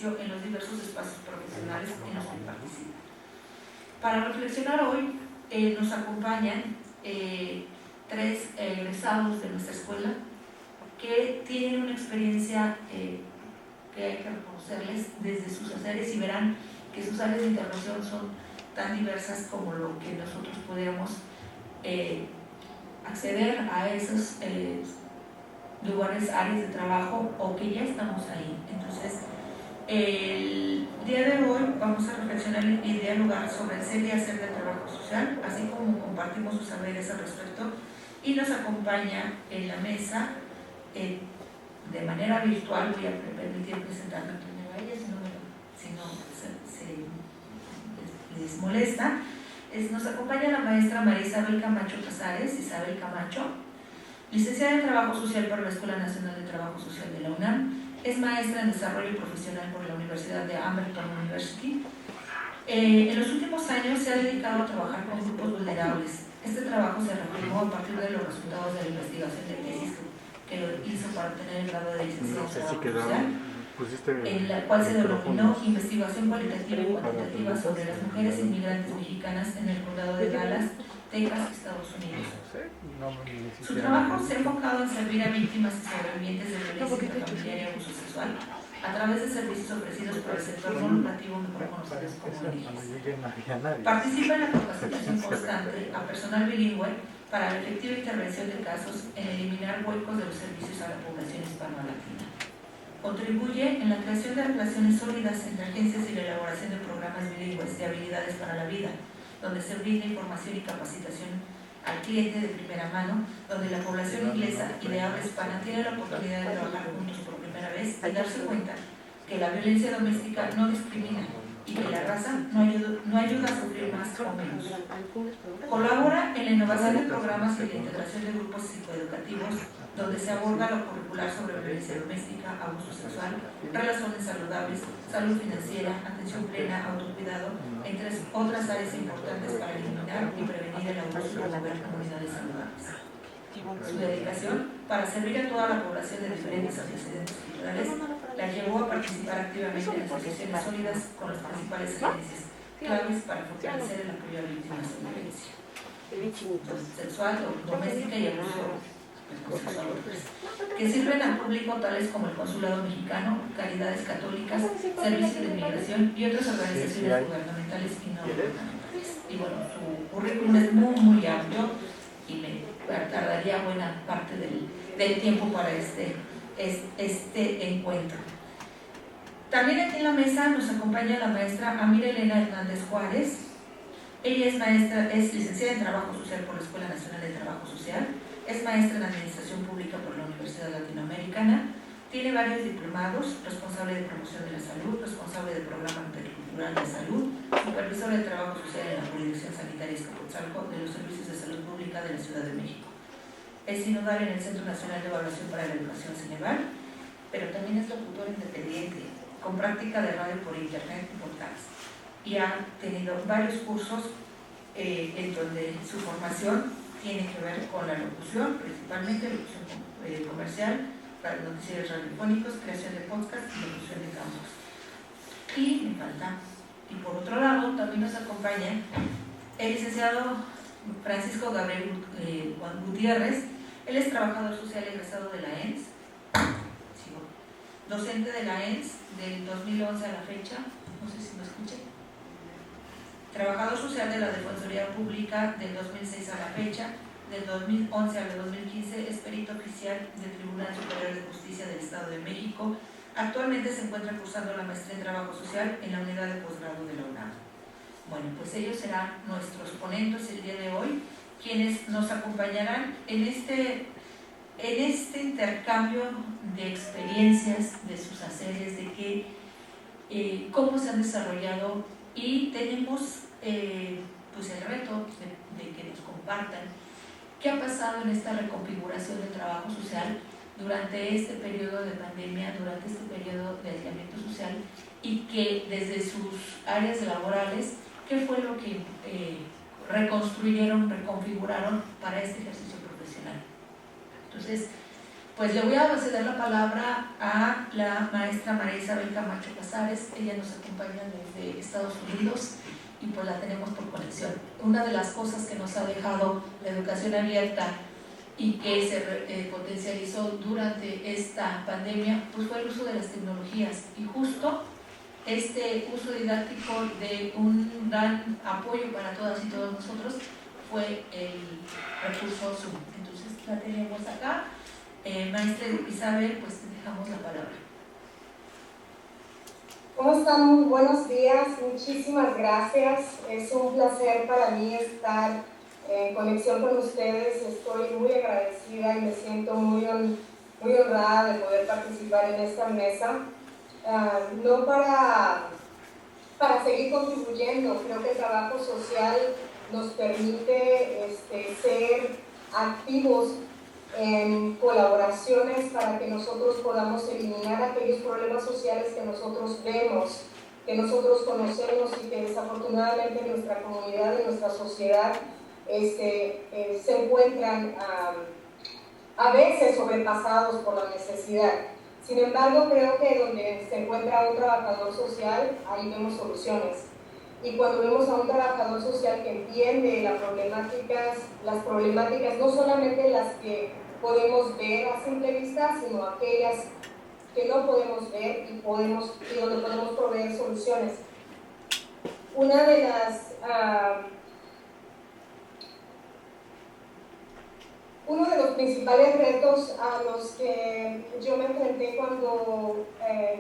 en los diversos espacios profesionales en los que participan. Para reflexionar hoy nos acompañan tres egresados de nuestra escuela que tienen una experiencia que hay que reconocerles desde sus haceres, y verán que sus áreas de intervención son tan diversas como lo que nosotros podríamos acceder a esos lugares, áreas de trabajo, o que ya estamos ahí. Entonces, el día de hoy vamos a reflexionar y dialogar sobre el ser y hacer del trabajo social, así como compartimos sus saberes al respecto, y nos acompaña en la mesa de manera virtual. Voy a permitir presentarme primero a ella, si no les molesta. Nos acompaña la maestra María Isabel Camacho Casares, Isabel Camacho, licenciada en Trabajo Social por la Escuela Nacional de Trabajo Social de la UNAM. Es maestra en Desarrollo Profesional por la Universidad de American University. En los últimos años se ha dedicado a trabajar con grupos vulnerables. Este trabajo se reafirmó a partir de los resultados de la investigación de tesis que hizo para obtener el grado de licenciado en Trabajo Social, en la cual se denominó Investigación Cualitativa y Cuantitativa sobre las mujeres inmigrantes mexicanas en el condado de Dallas, Texas, Estados Unidos. Su trabajo se ha enfocado en servir a víctimas y sobrevivientes de violencia intrafamiliar y abuso sexual a través de servicios ofrecidos por el sector no lucrativo, mejor conocidos como ONGs. Participa en la capacitación constante a personal bilingüe para la efectiva intervención de casos en eliminar huecos de los servicios a la población hispano-latina. Contribuye en la creación de relaciones sólidas entre agencias y la elaboración de programas bilingües de habilidades para la vida, donde se brinda información y capacitación al cliente de primera mano, donde la población inglesa y de habla hispana tiene la oportunidad de trabajar juntos por primera vez y darse cuenta que la violencia doméstica no discrimina y que la raza no ayuda a sufrir más o menos. Colabora en la innovación de programas y la integración de grupos psicoeducativos donde se aborda lo curricular sobre violencia doméstica, abuso sexual, relaciones saludables, salud financiera, atención plena, autocuidado, entre otras áreas importantes para eliminar y prevenir el abuso y promover comunidades saludables. Su dedicación para servir a toda la población de diferentes antecedentes culturales la llevó a participar activamente en asociaciones sólidas con las principales agencias claves para fortalecer el apoyo a víctimas de violencia sexual, doméstica y abuso que sirven al público, tales como el Consulado Mexicano, Caridades Católicas, Servicios de Inmigración y otras organizaciones gubernamentales y no gubernamentales. Y bueno, su currículum es muy amplio y me tardaría buena parte del tiempo para este encuentro. También aquí en la mesa nos acompaña la maestra Amira Elena Hernández Juárez. Ella es licenciada en Trabajo Social por la Escuela Nacional de Trabajo Social, es maestra en Administración Pública por la Universidad Latinoamericana, tiene varios diplomados, responsable de promoción de la salud, responsable del programa intercultural de salud, supervisora de trabajo social en la Jurisdicción Sanitaria Azcapotzalco de los Servicios de Salud Pública de la Ciudad de México. Es sinodal en el Centro Nacional de Evaluación para la Educación Ceneval, pero también es locutor independiente, con práctica de radio por internet y podcast. Y ha tenido varios cursos en donde su formación tiene que ver con la locución, principalmente locución comercial, para noticieros radiofónicos, creación de podcast y locución de campos. Y me falta. Y por otro lado, también nos acompaña el licenciado Francisco Gabriel Gutiérrez. Él es trabajador social egresado de la ENS, docente de la ENS del 2011 a la fecha, no sé si me escuchan. Trabajador social de la Defensoría Pública del 2006 a la fecha, del 2011 al 2015 es perito oficial del Tribunal Superior de Justicia del Estado de México. Actualmente se encuentra cursando la maestría en Trabajo Social en la unidad de posgrado de la UNAM. Bueno, pues ellos serán nuestros ponentes el día de hoy, quienes nos acompañarán en este intercambio de experiencias, de sus haceres, de cómo se han desarrollado. Y tenemos pues el reto de que nos compartan qué ha pasado en esta reconfiguración del trabajo social durante este periodo de pandemia, durante este periodo de aislamiento social, y que desde sus áreas laborales, qué fue lo que reconstruyeron, reconfiguraron para este ejercicio profesional. Entonces, Pues le voy a ceder la palabra a la maestra María Isabel Camacho Casares. Ella nos acompaña desde Estados Unidos y pues la tenemos por conexión. Una de las cosas que nos ha dejado la educación abierta y que se potencializó durante esta pandemia, pues fue el uso de las tecnologías, y justo este uso didáctico de un gran apoyo para todas y todos nosotros fue el recurso Zoom. Entonces la tenemos acá. Maestra Isabel, pues te dejamos la palabra. ¿Cómo están? Muy buenos días, muchísimas gracias. Es un placer para mí estar en conexión con ustedes. Estoy muy agradecida y me siento muy honrada de poder participar en esta mesa. No para seguir contribuyendo, creo que el trabajo social nos permite ser activos en colaboraciones para que nosotros podamos eliminar aquellos problemas sociales que nosotros vemos, que nosotros conocemos y que desafortunadamente en nuestra comunidad, en nuestra sociedad, se encuentran a veces sobrepasados por la necesidad. Sin embargo, creo que donde se encuentra un trabajador social, ahí vemos soluciones. Y cuando vemos a un trabajador social que entiende las problemáticas no solamente las que podemos ver a simple vista, sino aquellas que no podemos ver y donde podemos proveer soluciones. Uno de los principales retos a los que yo me enfrenté cuando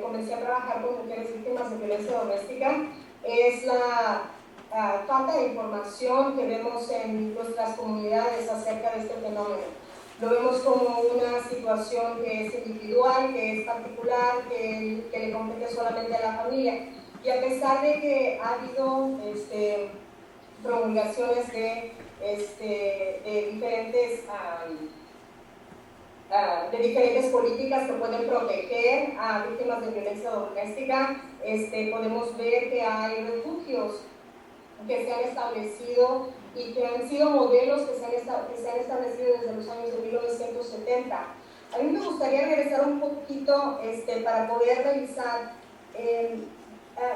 comencé a trabajar con mujeres víctimas de violencia doméstica es la falta de información que vemos en nuestras comunidades acerca de este fenómeno. Lo vemos como una situación que es individual, que es particular, que le compete solamente a la familia. Y a pesar de que ha habido promulgaciones de diferentes políticas que pueden proteger a víctimas de violencia doméstica, podemos ver que hay refugios que se han establecido y que han sido modelos que se han establecido desde los años de 1970. A mí me gustaría regresar un poquito para poder revisar,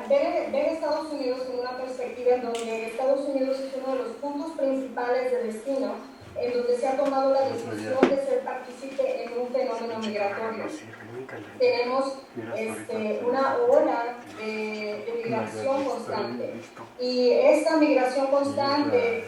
ver Estados Unidos en una perspectiva en donde Estados Unidos es uno de los puntos principales de destino, en donde se ha tomado la decisión de ser partícipe en un fenómeno migratorio. Tenemos una ola de migración constante, y esta migración constante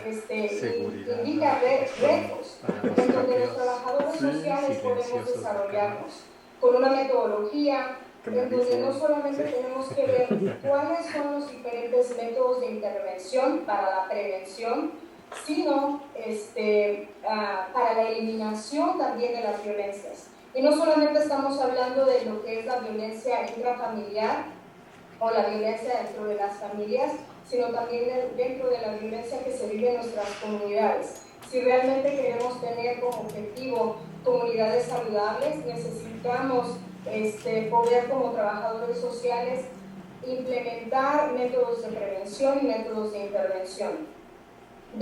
indica retos en donde los trabajadores sociales podemos desarrollarnos con una metodología en donde no solamente tenemos que ver cuáles son los diferentes métodos de intervención para la prevención, sino para la eliminación también de las violencias. Y no solamente estamos hablando de lo que es la violencia intrafamiliar o la violencia dentro de las familias, sino también dentro de la violencia que se vive en nuestras comunidades. Si realmente queremos tener como objetivo comunidades saludables, necesitamos poder como trabajadores sociales implementar métodos de prevención y métodos de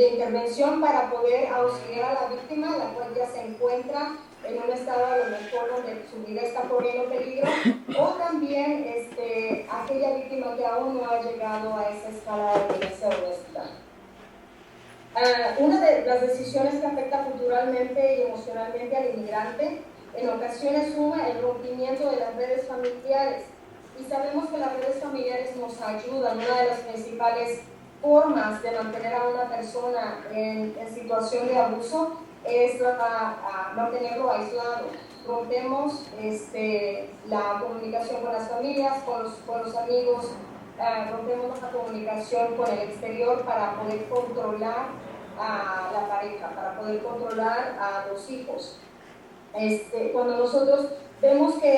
intervención para poder auxiliar a la víctima, la cual ya se encuentra en un estado a lo mejor donde su vida está corriendo peligro, o también aquella víctima que aún no ha llegado a esa escala de violencia doméstica. Una de las decisiones que afecta culturalmente y emocionalmente al inmigrante en ocasiones suma el rompimiento de las redes familiares, y sabemos que las redes familiares nos ayudan. Una de las principales formas de mantener a una persona en situación de abuso es mantenerlo aislado. Rompemos la comunicación con las familias, con los amigos, rompemos la comunicación con el exterior para poder controlar a la pareja, para poder controlar a los hijos. Cuando nosotros vemos que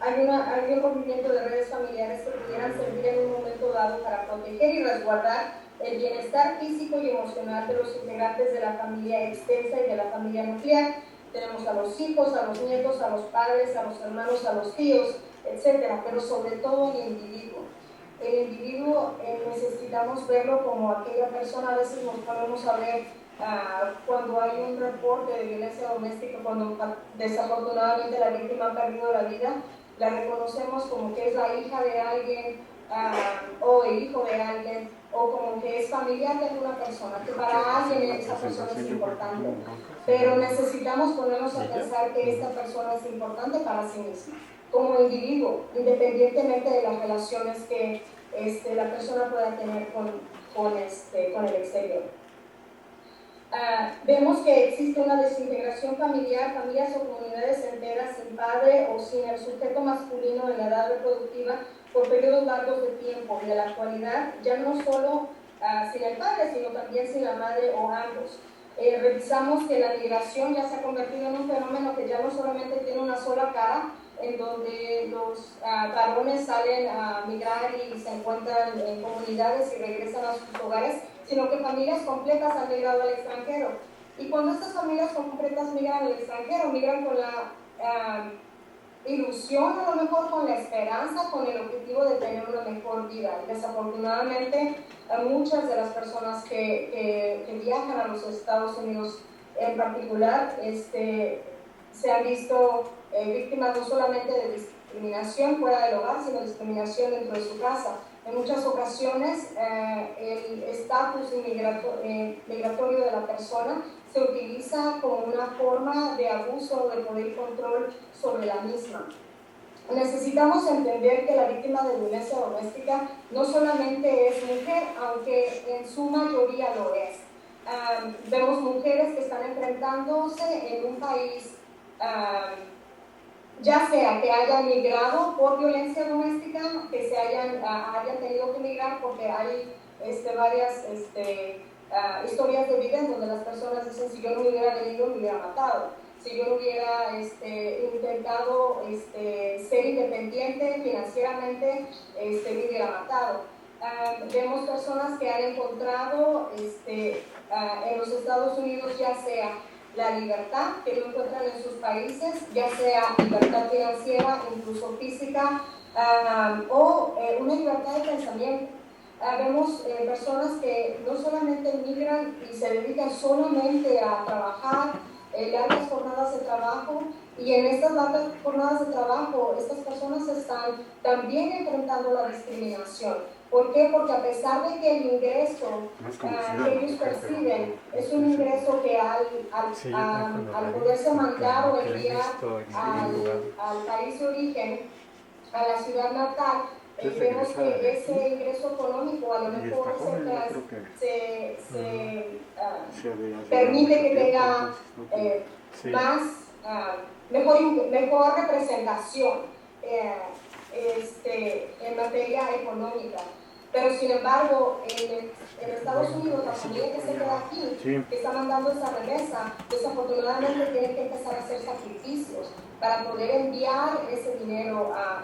hay un rompimiento de redes familiares que pudieran servir en un momento dado para proteger y resguardar el bienestar físico y emocional de los integrantes de la familia extensa y de la familia nuclear. Tenemos a los hijos, a los nietos, a los padres, a los hermanos, a los tíos, etcétera, pero sobre todo el individuo. El individuo necesitamos verlo como aquella persona. A veces nos ponemos a ver cuando hay un reporte de violencia doméstica, cuando desafortunadamente la víctima ha perdido la vida, la reconocemos como que es la hija de alguien o el hijo de alguien, o como que es familiar de alguna persona, que para alguien esa persona es importante, pero necesitamos ponernos a pensar que esta persona es importante para sí misma, como individuo, independientemente de las relaciones que la persona pueda tener con el exterior. Vemos que existe una desintegración familiar, familias o comunidades enteras sin padre o sin el sujeto masculino en la edad reproductiva por periodos largos de tiempo, y en la actualidad ya no solo sin el padre, sino también sin la madre o ambos. Revisamos que la migración ya se ha convertido en un fenómeno que ya no solamente tiene una sola cara, en donde los varones salen a migrar y se encuentran en comunidades y regresan a sus hogares, sino que familias completas han migrado al extranjero. Y cuando estas familias completas migran al extranjero, migran con la ilusión, a lo mejor con la esperanza, con el objetivo de tener una mejor vida. Y desafortunadamente, muchas de las personas que viajan a los Estados Unidos en particular, se han visto víctimas no solamente de discriminación fuera del hogar, sino discriminación dentro de su casa. En muchas ocasiones, el estatus migratorio de la persona se utiliza como una forma de abuso de poder y control sobre la misma. Necesitamos entender que la víctima de violencia doméstica no solamente es mujer, aunque en su mayoría lo es. Vemos mujeres que están enfrentándose en un país, ya sea que hayan migrado por violencia doméstica, que se hayan tenido que migrar porque hay varias historias de vida en donde las personas dicen: si yo no hubiera venido, me hubiera matado, si yo no hubiera intentado ser independiente financieramente, me hubiera matado. Vemos personas que han encontrado en los Estados Unidos, ya sea la libertad que no encuentran en sus países, ya sea libertad financiera, incluso física, o una libertad de pensamiento. Vemos personas que no solamente migran y se dedican solamente a trabajar, largas jornadas de trabajo, y en estas largas jornadas de trabajo estas personas están también enfrentando la discriminación. ¿Por qué? Porque a pesar de que el ingreso que ellos perciben es un ingreso que al poderse mandar o enviar al país de origen, a la ciudad natal, vemos que ese ingreso económico a lo mejor se permite que tenga mejor representación en materia económica. Pero sin embargo, en Estados Unidos, la familia que se queda aquí, que está mandando esa remesa, desafortunadamente tiene que empezar a hacer sacrificios para poder enviar ese dinero a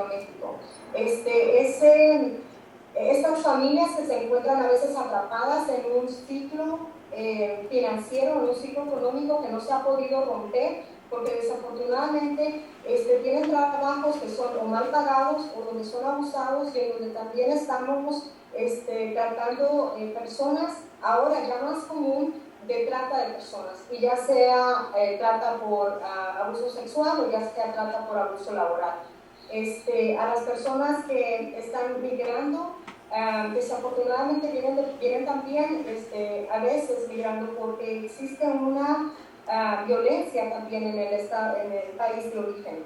México. Estas familias que se encuentran a veces atrapadas en un ciclo financiero, en un ciclo económico que no se ha podido romper, porque desafortunadamente tienen trabajos que son o mal pagados o donde son abusados, y en donde también estamos tratando personas, ahora ya más común, de trata de personas, y ya sea trata por abuso sexual o ya sea trata por abuso laboral. A las personas que están migrando, desafortunadamente vienen también a veces migrando porque existe una violencia también en el país de origen.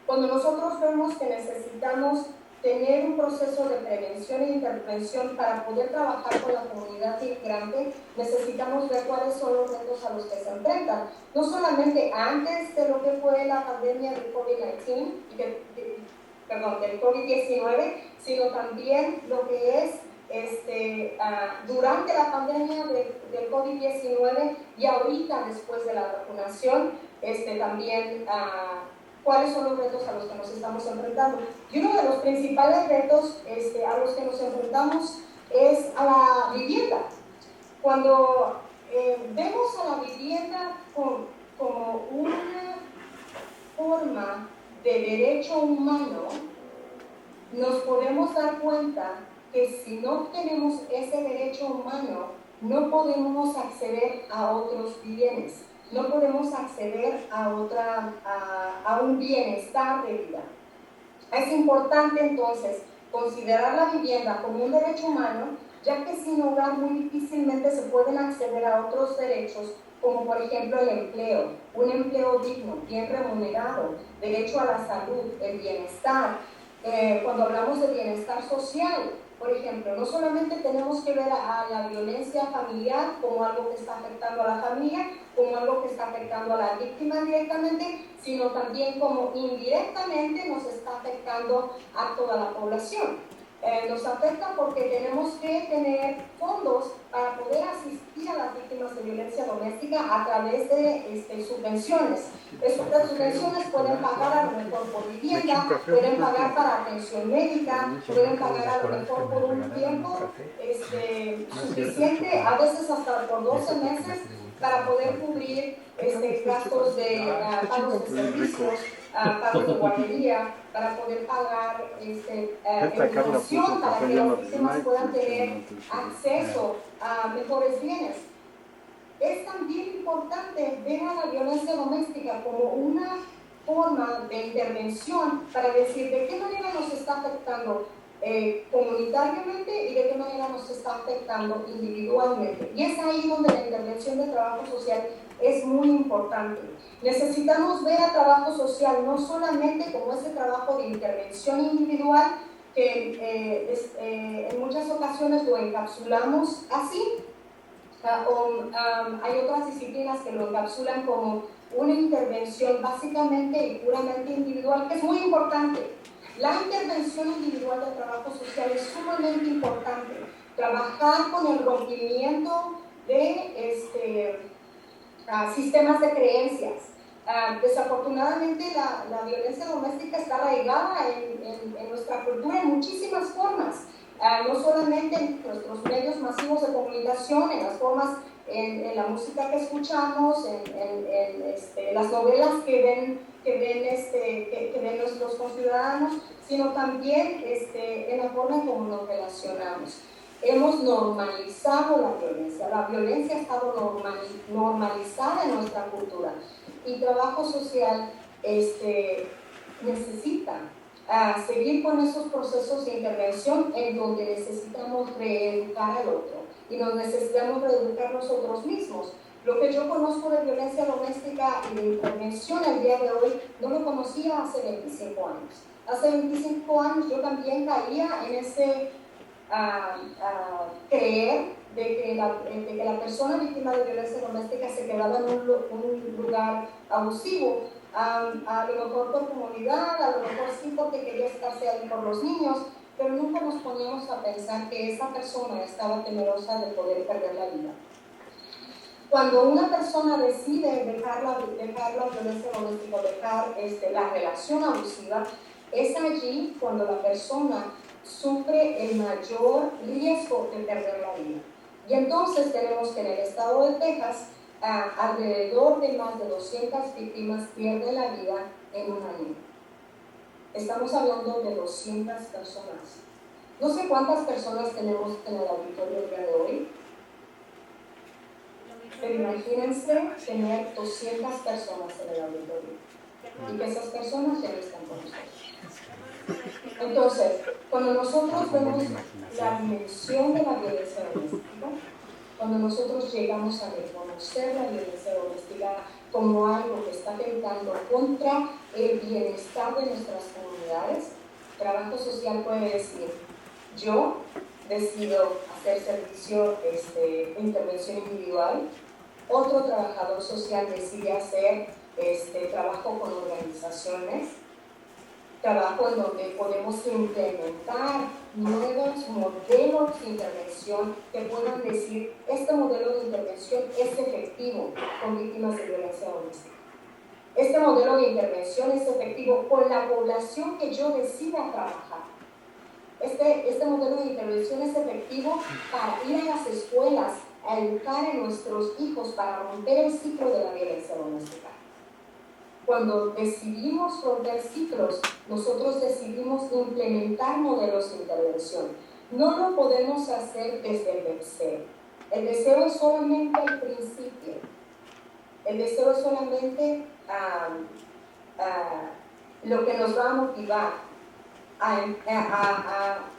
Cuando nosotros vemos que necesitamos tener un proceso de prevención e intervención para poder trabajar con la comunidad migrante, necesitamos ver cuáles son los retos a los que se enfrentan. No solamente antes de lo que fue la pandemia del COVID-19, del COVID-19, sino también lo que es durante la pandemia del COVID-19 y ahorita después de la vacunación, también cuáles son los retos a los que nos estamos enfrentando. Y uno de los principales retos a los que nos enfrentamos es a la vivienda. Cuando vemos a la vivienda como una forma de derecho humano, nos podemos dar cuenta que si no tenemos ese derecho humano, no podemos acceder a otros bienes, no podemos acceder a un bienestar de vida. Es importante entonces considerar la vivienda como un derecho humano, ya que sin hogar muy difícilmente se pueden acceder a otros derechos, como por ejemplo el empleo, un empleo digno, bien remunerado, derecho a la salud, el bienestar. Cuando hablamos de bienestar social, por ejemplo, no solamente tenemos que ver a la violencia familiar como algo que está afectando a la familia, como algo que está afectando a la víctima directamente, sino también como indirectamente nos está afectando a toda la población. Nos afecta porque tenemos que tener fondos para poder asistir a las víctimas de violencia doméstica a través de subvenciones. Estas subvenciones pueden pagar a lo mejor por vivienda, pueden pagar para atención médica, pueden pagar a lo mejor por un tiempo suficiente, a veces hasta por 12 meses, para poder cubrir gastos de pagos de servicios, pagos de guardería, para poder pagar educación, para que las víctimas puedan tener acceso a mejores bienes. Es también importante ver a la violencia doméstica como una forma de intervención para decir de qué manera nos está afectando comunitariamente y de qué manera nos está afectando individualmente. Y es ahí donde la intervención de trabajo social es muy importante. Necesitamos ver al trabajo social no solamente como ese trabajo de intervención individual, que en muchas ocasiones lo encapsulamos así, hay otras disciplinas que lo encapsulan como una intervención básicamente y puramente individual, que es muy importante. La intervención individual del trabajo social es sumamente importante. Trabajar con el rompimiento de sistemas de creencias. Desafortunadamente la violencia doméstica está arraigada en nuestra cultura en muchísimas formas. No solamente en nuestros medios masivos de comunicación, en las formas, en la música que escuchamos, en las novelas que ven nuestros conciudadanos, sino también en la forma en cómo nos relacionamos. Hemos normalizado la violencia ha estado normalizada en nuestra cultura, y trabajo social necesita seguir con esos procesos de intervención en donde necesitamos reeducar al otro y nos necesitamos reeducar nosotros mismos. Lo que yo conozco de violencia doméstica y de intervención al día de hoy no lo conocía hace 25 años. Hace 25 años yo también caía en ese creer de que la persona víctima de violencia doméstica se quedaba en un lugar abusivo, a lo mejor por comodidad, a lo mejor sí porque quería estarse ahí por los niños, pero nunca nos poníamos a pensar que esa persona estaba temerosa de poder perder la vida. Cuando una persona decide dejar la violencia doméstica, dejar la relación abusiva, es allí cuando la persona sufre el mayor riesgo de perder la vida. Y entonces tenemos que en el estado de Texas, alrededor de más de 200 víctimas pierden la vida en un año. Estamos hablando de 200 personas. No sé cuántas personas tenemos en el auditorio el día de hoy, pero imagínense tener 200 personas en el auditorio y que esas personas ya no están con nosotros. Entonces, cuando nosotros vemos la dimensión de la violencia doméstica, cuando nosotros llegamos a reconocer la violencia doméstica como algo que está atentando contra el bienestar de nuestras comunidades, trabajo social puede decir: yo decido hacer servicio de intervención individual, otro trabajador social decide hacer trabajo con organizaciones, trabajo en donde podemos implementar nuevos modelos de intervención que puedan decir: este modelo de intervención es efectivo con víctimas de violencia doméstica. Este modelo de intervención es efectivo con la población que yo decida trabajar. Este modelo de intervención es efectivo para ir a las escuelas a educar a nuestros hijos para romper el ciclo de la violencia doméstica. Cuando decidimos romper ciclos, nosotros decidimos implementar modelos de intervención. No lo podemos hacer desde el cero. El deseo es solamente el principio. El deseo es solamente lo que nos va a motivar a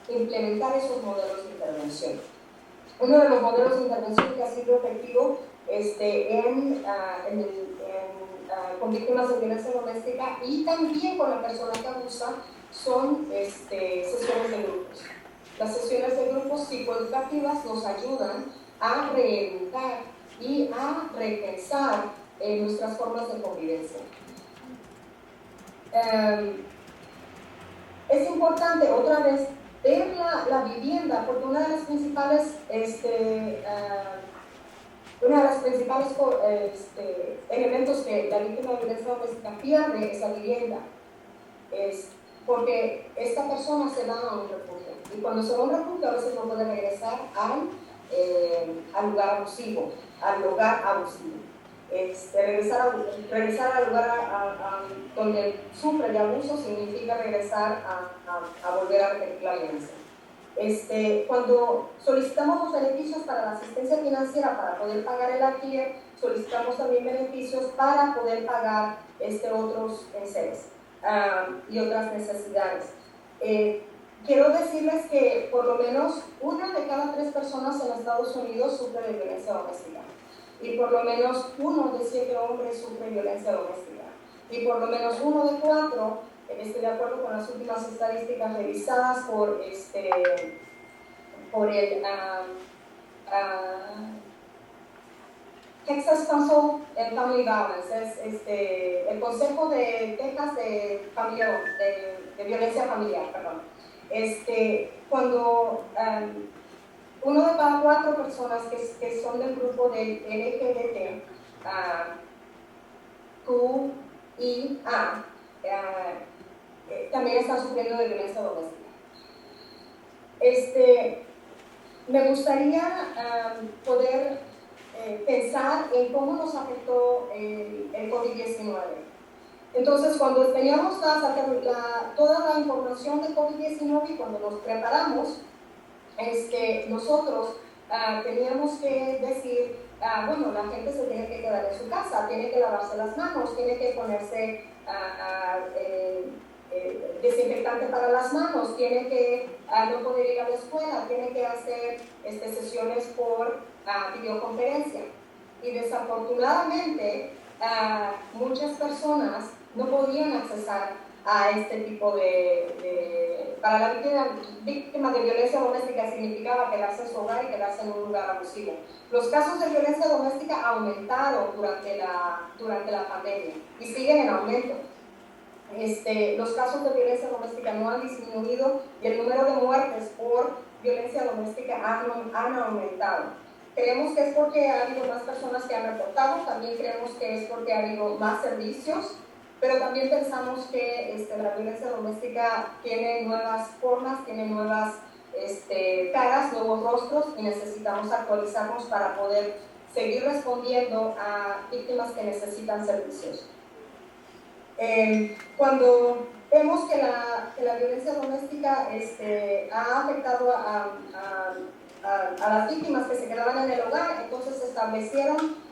implementar esos modelos de intervención. Uno de los modelos de intervención que ha sido efectivo con víctimas de violencia doméstica y también con la persona que abusa son sesiones de grupos. Las sesiones de grupos psicoeducativas nos ayudan a reeducar y a repensar nuestras formas de convivencia. Es importante, otra vez, ver la vivienda, porque uno de los principales elementos que la víctima de violencia doméstica pierde es la vivienda. Porque esta persona se va a un refugio. Y cuando se va a un refugio, a veces no puede regresar al lugar abusivo, al hogar abusivo. Regresar al lugar donde sufre de abuso significa regresar a volver a repetir la violencia. Cuando solicitamos los beneficios para la asistencia financiera para poder pagar el alquiler, solicitamos también beneficios para poder pagar otros enseres y otras necesidades. Quiero decirles que por lo menos 1 de cada 3 personas en Estados Unidos sufre de violencia doméstica. Y por lo menos 1 de 7 hombres sufre violencia doméstica. Y por lo menos 1 de 4, estoy de acuerdo con las últimas estadísticas revisadas por el Texas Council on Family Violence, es el Consejo de Texas de Violencia Familiar, perdón. Cuando 1 de cada 4 personas que son del grupo del LGBT, QIA, también están sufriendo de violencia doméstica. Me gustaría poder pensar en cómo nos afectó el COVID-19. Entonces, cuando teníamos toda la información de COVID-19 y cuando nos preparamos, nosotros teníamos que decir, bueno, la gente se tiene que quedar en su casa, tiene que lavarse las manos, tiene que ponerse desinfectante para las manos, tiene que no poder ir a la escuela, tiene que hacer sesiones por videoconferencia. Y desafortunadamente, muchas personas no podían accesar a este tipo para la víctima de violencia doméstica significaba quedarse en su hogar y quedarse en un lugar abusivo. Los casos de violencia doméstica aumentaron durante la pandemia y siguen en aumento. Los casos de violencia doméstica no han disminuido y el número de muertes por violencia doméstica han aumentado. Creemos que es porque ha habido más personas que han reportado, también creemos que es porque ha habido más servicios, pero también pensamos que la violencia doméstica tiene nuevas formas, tiene nuevas caras, nuevos rostros y necesitamos actualizarnos para poder seguir respondiendo a víctimas que necesitan servicios. Cuando vemos que la violencia doméstica ha afectado a las víctimas que se quedaban en el hogar, entonces se establecieron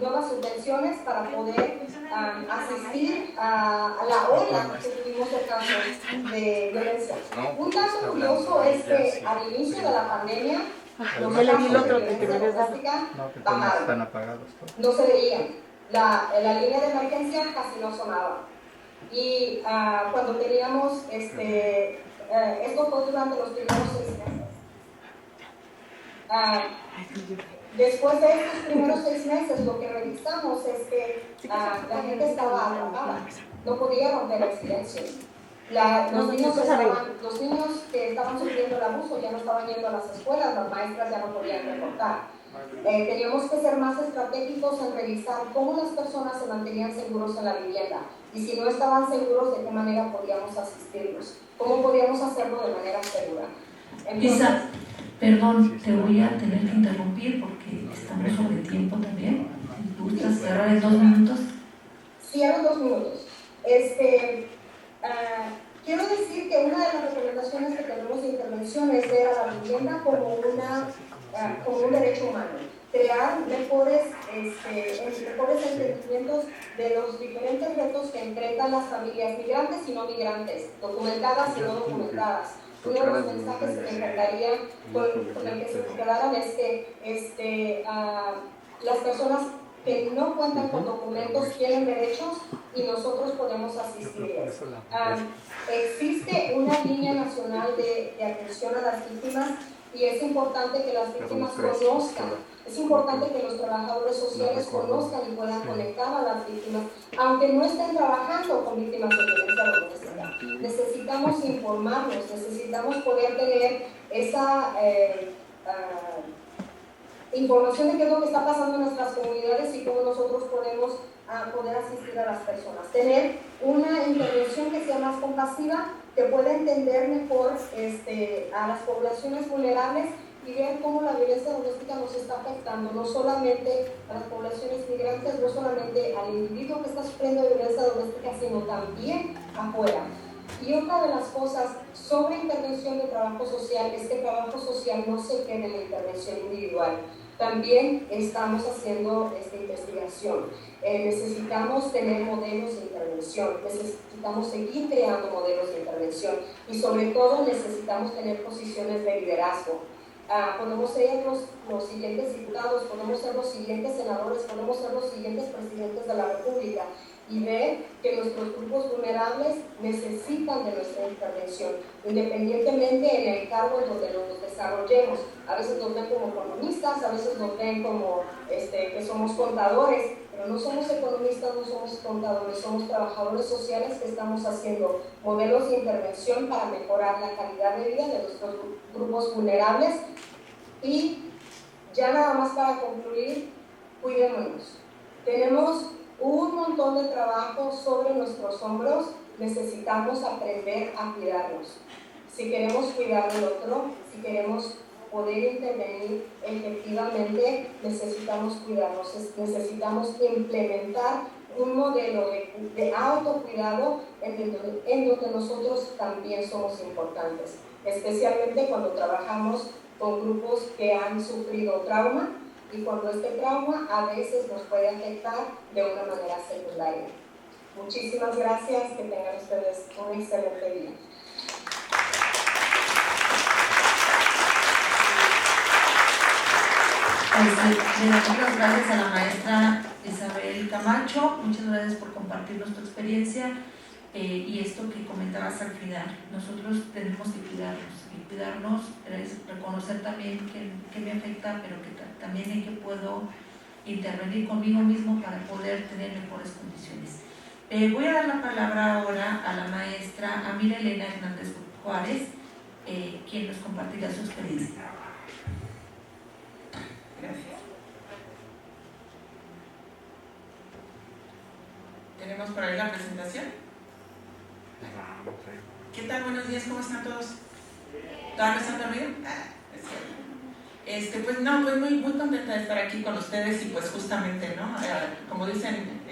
nuevas subvenciones para poder asistir a la ola que tuvimos de casos de violencia. Un caso curioso es que al inicio de la pandemia los casos de violencia doméstica bajaron, no se veían. La línea de emergencia casi no sonaba. Y cuando teníamos, esto fue durante los primeros 6 meses. Después de estos primeros 6 meses, lo que revisamos es que la gente estaba atrapada, no podía romper el silencio. Los niños que estaban sufriendo el abuso ya no estaban yendo a las escuelas, las maestras ya no podían reportar. Teníamos que ser más estratégicos en revisar cómo las personas se mantenían seguros en la vivienda y si no estaban seguros, de qué manera podíamos asistirlos, cómo podíamos hacerlo de manera segura. Lisa, perdón, te voy a tener que interrumpir porque estamos sobre tiempo también. ¿Gustas cerrar en 2 minutos? Cierro 2 minutos. Quiero decir que una de las recomendaciones que tenemos de intervención es ver a la vivienda como como un derecho humano, crear mejores entendimientos de los diferentes retos que enfrentan las familias migrantes y no migrantes, documentadas y no documentadas. Uno de los mensajes que me encantaría con el que se quedaran es que las personas que no cuentan con documentos tienen derechos y nosotros podemos asistirles. Existe una línea nacional de atención a las víctimas y es importante que las víctimas conozcan, es importante que los trabajadores sociales conozcan y puedan conectar a las víctimas, aunque no estén trabajando con víctimas de violencia doméstica. Necesitamos informarnos, necesitamos poder tener esa información de qué es lo que está pasando en nuestras comunidades y cómo nosotros podemos poder asistir a las personas. Tener una intervención que sea más compasiva, que pueda entender mejor a las poblaciones vulnerables y ver cómo la violencia doméstica nos está afectando, no solamente a las poblaciones migrantes, no solamente al individuo que está sufriendo de violencia doméstica, sino también afuera. Y otra de las cosas sobre intervención de trabajo social es que el trabajo social no se quede en la intervención individual. También estamos haciendo esta investigación. Necesitamos tener modelos de intervención, necesitamos seguir creando modelos de intervención y sobre todo necesitamos tener posiciones de liderazgo. Podemos ser los siguientes diputados, podemos ser los siguientes senadores, podemos ser los siguientes presidentes de la República y ver que nuestros grupos vulnerables necesitan de nuestra intervención, independientemente en el cargo en donde nos desarrollemos. A veces nos ven como economistas, a veces nos ven como que somos contadores, pero no somos economistas, no somos contadores, somos trabajadores sociales que estamos haciendo modelos de intervención para mejorar la calidad de vida de nuestros grupos vulnerables. Y ya nada más para concluir, cuidémonos. Tenemos un montón de trabajo sobre nuestros hombros, necesitamos aprender a cuidarnos. Si queremos cuidar del otro, si queremos poder intervenir efectivamente, necesitamos cuidarnos, necesitamos implementar un modelo de autocuidado en donde nosotros también somos importantes, especialmente cuando trabajamos con grupos que han sufrido trauma y cuando este trauma a veces nos puede afectar de una manera secundaria. Muchísimas gracias, que tengan ustedes un excelente día. Muchas gracias a la maestra Isabel Camacho, muchas gracias por compartirnos tu experiencia y esto que comentabas al final. Nosotros tenemos que cuidarnos, y cuidarnos es reconocer también que me afecta, pero que también en que puedo intervenir conmigo mismo para poder tener mejores condiciones. Voy a dar la palabra ahora a la maestra Amira Elena Hernández Juárez, quien nos compartirá su experiencia. Gracias. ¿Tenemos por ahí la presentación? ¿Qué tal? Buenos días, ¿cómo están todos? ¿Todavía no están dormidos? Pues no, pues muy contenta de estar aquí con ustedes y pues justamente, ¿no? Como dicen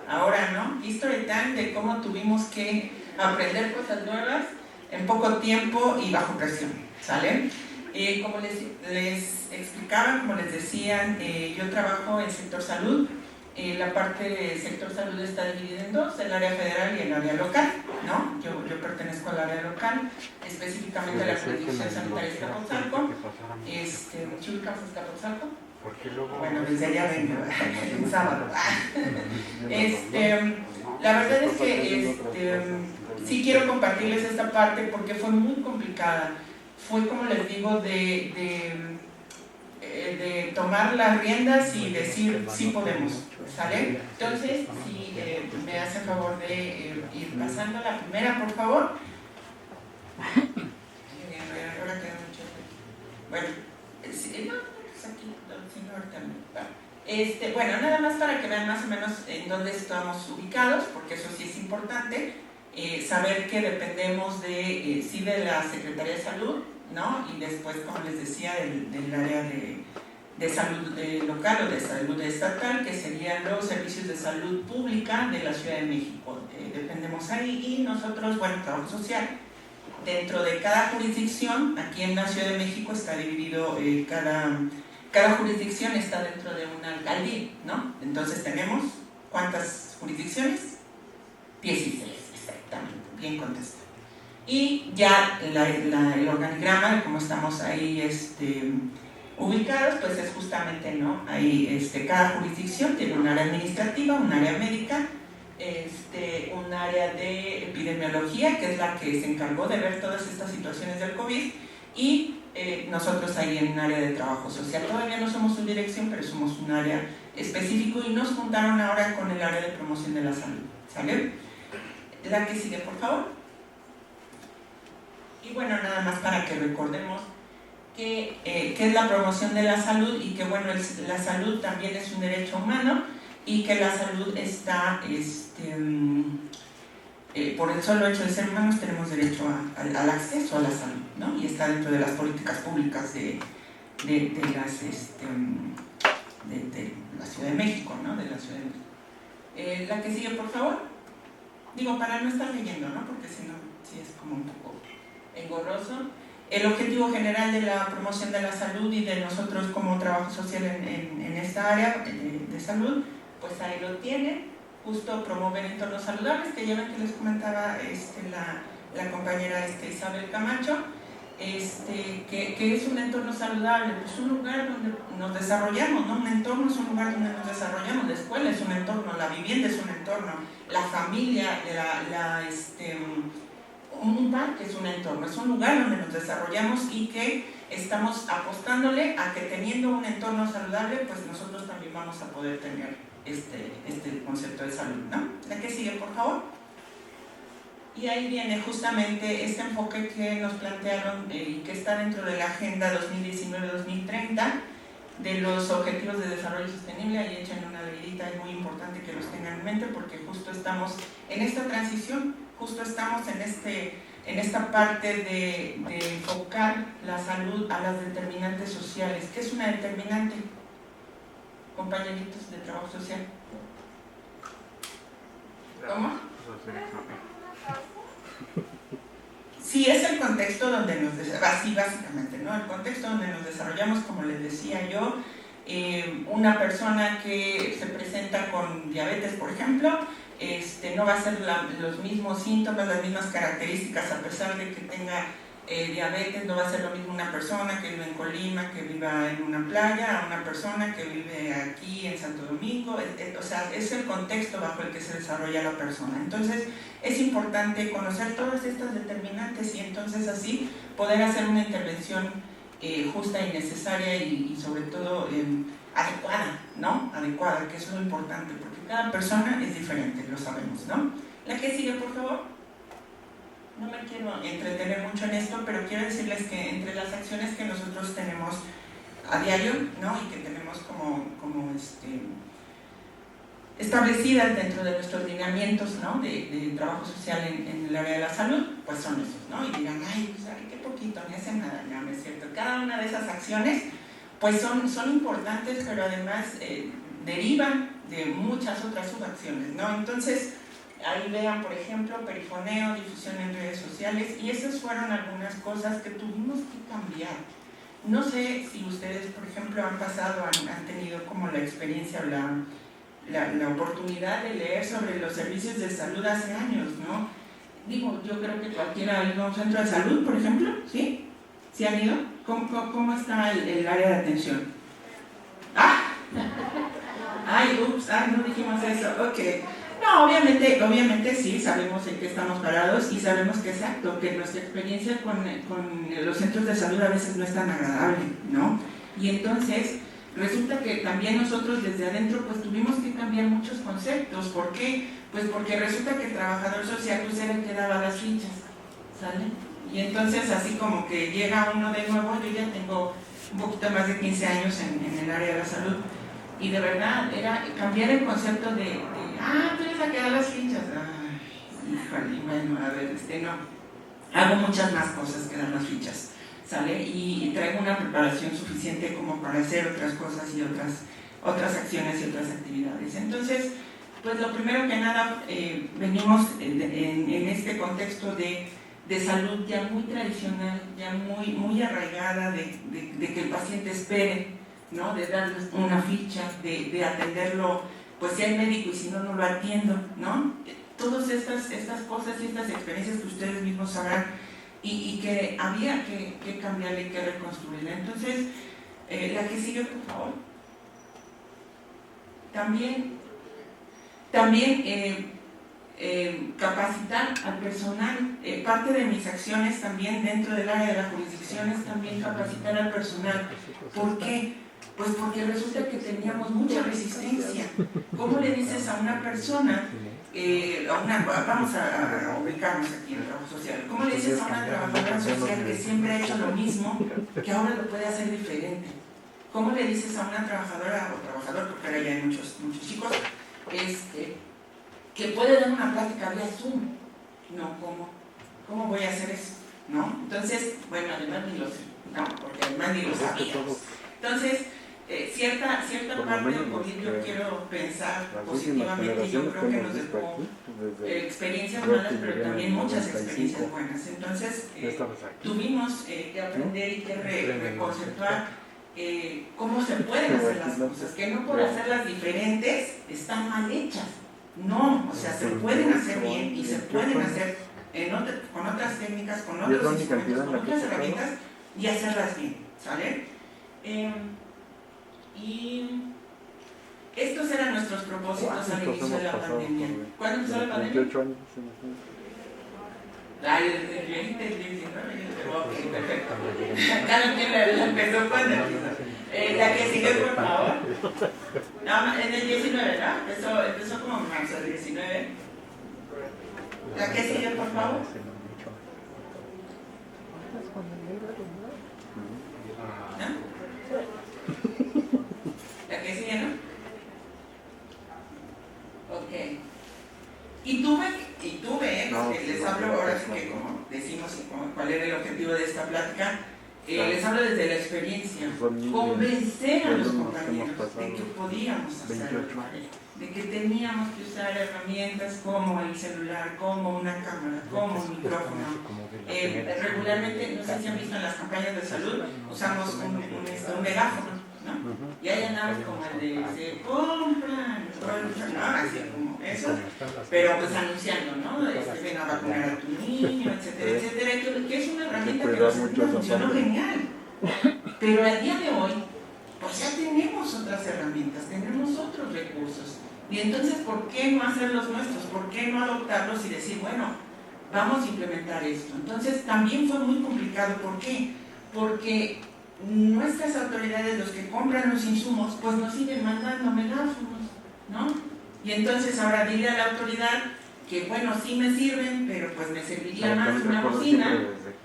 ahora, ¿no? History time de cómo tuvimos que aprender cosas nuevas en poco tiempo y bajo presión, ¿sale? Como les explicaba, como les decían, yo trabajo en sector salud. La parte del sector salud está dividida en dos, el área federal y el área local, ¿no? Yo pertenezco al área local, específicamente a la jurisdicción sanitaria de Azcapotzalco. ¿Chubicas Azcapotzalco? Bueno, desde allá vengo, el sábado. La verdad es que sí quiero compartirles esta parte porque fue muy complicada. Fue, como les digo, de tomar las riendas y decir sí podemos, ¿sale? Entonces, si me hacen favor de ir pasando la primera, por favor. Ahora queda mucho. Bueno, pues aquí, señor también. Bueno, nada más para que vean más o menos en dónde estamos ubicados, porque eso sí es importante. Saber que dependemos sí de la Secretaría de Salud, ¿no? Y después, como les decía, del área de salud local o de salud estatal, que serían los servicios de salud pública de la Ciudad de México. Dependemos ahí y nosotros, bueno, trabajo social, dentro de cada jurisdicción, aquí en la Ciudad de México está dividido, cada jurisdicción está dentro de una alcaldía, ¿no? Entonces tenemos, ¿cuántas jurisdicciones? 16, exactamente, bien contestado. Y ya el organigrama, como estamos ahí ubicados, pues es justamente, ¿no? Ahí cada jurisdicción tiene un área administrativa, un área médica, un área de epidemiología, que es la que se encargó de ver todas estas situaciones del COVID, y nosotros ahí en un área de trabajo social. Todavía no somos una dirección, pero somos un área específico y nos juntaron ahora con el área de promoción de la salud. ¿Sale? La que sigue, por favor. Y bueno, nada más para que recordemos qué es la promoción de la salud y que bueno, la salud también es un derecho humano y que la salud está, por el solo hecho de ser humanos tenemos derecho al acceso a la salud, ¿no? Y está dentro de las políticas públicas de la Ciudad de México, ¿no? De la Ciudad de México. La que sigue, por favor. Digo, para no estar leyendo, ¿no? Porque si no, sí es como un poco engorroso. El objetivo general de la promoción de la salud y de nosotros como trabajo social en esta área de salud, pues ahí lo tienen, justo promover entornos saludables, que ya ven que les comentaba la compañera Isabel Camacho, que es un entorno saludable, pues un lugar donde nos desarrollamos, ¿no? Un entorno es un lugar donde nos desarrollamos, la escuela es un entorno, la vivienda es un entorno, la familia, un parque es un entorno, es un lugar donde nos desarrollamos y que estamos apostándole a que teniendo un entorno saludable, pues nosotros también vamos a poder tener este concepto de salud, ¿no? La que sigue, por favor. Y ahí viene justamente este enfoque que nos plantearon y que está dentro de la Agenda 2019-2030 de los Objetivos de Desarrollo Sostenible. Ahí echan una leidita, es muy importante que los tengan en mente porque justo estamos en esta transición, justo estamos en esta parte de enfocar la salud a las determinantes sociales. ¿Qué es una determinante, compañeritos de trabajo social? ¿Cómo? Sí, es el contexto donde nos desarrollamos, básicamente, ¿no? El contexto donde nos desarrollamos, como les decía yo, una persona que se presenta con diabetes, por ejemplo, no va a ser los mismos síntomas, las mismas características, a pesar de que tenga diabetes, no va a ser lo mismo una persona que vive en Colima, que viva en una playa, a una persona que vive aquí en Santo Domingo, o sea, es el contexto bajo el que se desarrolla la persona. Entonces, es importante conocer todas estas determinantes y entonces así poder hacer una intervención justa y necesaria y sobre todo adecuada, ¿no? Adecuada, que eso es lo importante, porque cada persona es diferente, lo sabemos, ¿no? La que sigue, por favor. No me quiero entretener mucho en esto, pero quiero decirles que entre las acciones que nosotros tenemos a diario, ¿no? Y que tenemos como establecidas dentro de nuestros lineamientos, ¿no? de trabajo social en el área de la salud, pues son esos, ¿no? Y dirán, ay, pues ay, qué poquito, ni hacen nada, no es cierto. Cada una de esas acciones, pues son importantes, pero además derivan de muchas otras subacciones, ¿no? Entonces, ahí vean, por ejemplo, perifoneo, difusión en redes sociales, y esas fueron algunas cosas que tuvimos que cambiar. No sé si ustedes, por ejemplo, han pasado, han tenido como la experiencia o la oportunidad de leer sobre los servicios de salud hace años, ¿no? Digo, yo creo que cualquiera ha ido a un centro de salud, por ejemplo, ¿sí? ¿Sí han ido? ¿Cómo está el área de atención? ¡Ah! ¡Ay, ups! ¡Ah, no dijimos eso! Ok. No, obviamente sí, sabemos en qué estamos parados y sabemos que exacto, que nuestra experiencia con los centros de salud a veces no es tan agradable, ¿no? Y entonces resulta que también nosotros desde adentro pues tuvimos que cambiar muchos conceptos. ¿Por qué? Pues porque resulta que el trabajador social pues era el que daba las fichas, ¿sale? Y entonces así como que llega uno de nuevo, yo ya tengo un poquito más de 15 años en el área de la salud y de verdad era cambiar el concepto de tú eres la que da las fichas. Ay, híjole, bueno, a ver, no. Hago muchas más cosas que dar las fichas, ¿sale? Y traigo una preparación suficiente como para hacer otras cosas y otras acciones y otras actividades. Entonces, pues lo primero que nada, venimos en este contexto de de salud ya muy tradicional, ya muy arraigada de que el paciente espere, ¿no? De darle una ficha, de atenderlo, pues si hay médico y si no, no lo atiendo, ¿no? Todas estas cosas y estas experiencias que ustedes mismos sabrán y que había que cambiarla y que reconstruirla. Entonces, la que sigue, por favor. También capacitar al personal. Parte de mis acciones también dentro del área de la jurisdicción es también capacitar al personal. ¿Por qué? Pues porque resulta que teníamos mucha resistencia. ¿Cómo le dices a una persona, vamos a ubicarnos aquí en el trabajo social, cómo le dices a una trabajadora social que siempre ha hecho lo mismo, que ahora lo puede hacer diferente? ¿Cómo le dices a una trabajadora o trabajador, porque ahora ya hay muchos chicos, que puede dar una plática vía Zoom? No, ¿cómo voy a hacer eso? ¿No? Entonces, bueno, además ni lo sé, no, porque además ni lo sabíamos. Entonces, cierta parte del COVID yo quiero pensar positivamente, yo creo que nos dejó experiencias malas, pero también muchas experiencias buenas. Entonces, tuvimos que aprender y que reconceptuar cómo se pueden hacer las cosas, que no por hacerlas diferentes están mal hechas. No, o sea, se pueden hacer bien y se pueden hacer con otras técnicas, con otros instrumentos, con otras herramientas y hacerlas bien, ¿sale? Y estos eran nuestros propósitos al inicio de la pandemia. ¿Cuándo empezó la pandemia? 28 años. Ay, desde el 2019. Ok, perfecto. Cada quien la empezó cuando empezó. La que sigue, por favor. No, en el 19, ¿no? Empezó como en marzo del 19. La que sigue, por favor. ¿No? La que sigue, ¿no? Ok. Y tuve, les hablo ahora sí que como decimos cuál era el objetivo de esta plática, les hablo desde la experiencia, convencer a los compañeros de que podíamos hacerlo, de que teníamos que usar herramientas como el celular, como una cámara, como un micrófono. Regularmente, no sé si han visto en las campañas de salud, usamos un megáfono, ¿no? Y hay naves como el de se compran, ¿no? Así como eso, pero pues anunciando, ¿no? Ven a vacunar a tu niño, etcétera, etcétera, que es una herramienta que nos funcionó genial. Pero al día de hoy, pues ya tenemos otras herramientas, tenemos otros recursos. Y entonces, ¿por qué no hacer los nuestros? ¿Por qué no adoptarlos y decir, bueno, vamos a implementar esto? Entonces, también fue muy complicado. ¿Por qué? Porque nuestras autoridades, los que compran los insumos, pues nos siguen mandando megáfonos, ¿no? Y entonces ahora dile a la autoridad que bueno, sí me sirven, pero pues me serviría más una bocina,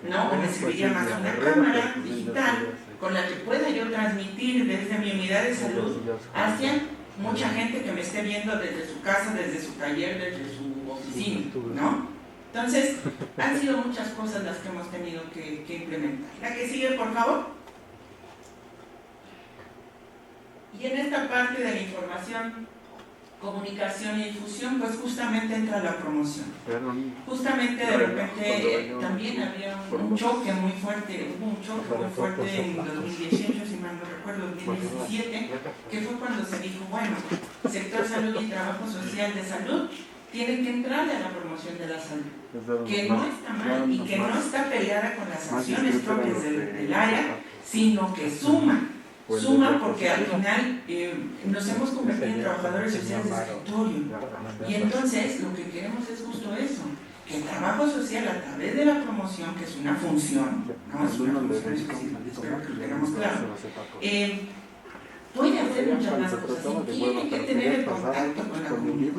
¿no? O me serviría más una cámara digital con la que pueda yo transmitir desde mi unidad de salud hacia mucha gente que me esté viendo desde su casa, desde su taller, desde su oficina, ¿no? Entonces, han sido muchas cosas las que hemos tenido que implementar. La que sigue, por favor. Y en esta parte de la información, comunicación y difusión, pues justamente entra la promoción. Justamente de repente también había un choque muy fuerte, hubo un choque muy fuerte en 2018, si mal no recuerdo, 2017, que fue cuando se dijo, bueno, sector salud y trabajo social de salud tienen que entrarle a la promoción de la salud, que no está mal y que no está peleada con las acciones propias del área, sino que suma porque al final nos hemos convertido en trabajadores sociales de escritorio. Y entonces lo que queremos es justo eso, que el trabajo social a través de la promoción, que es una función, ¿no? Es una función específica, espero que lo tengamos claro, puede hacer muchas más cosas y tiene que tener el contacto con la comunidad.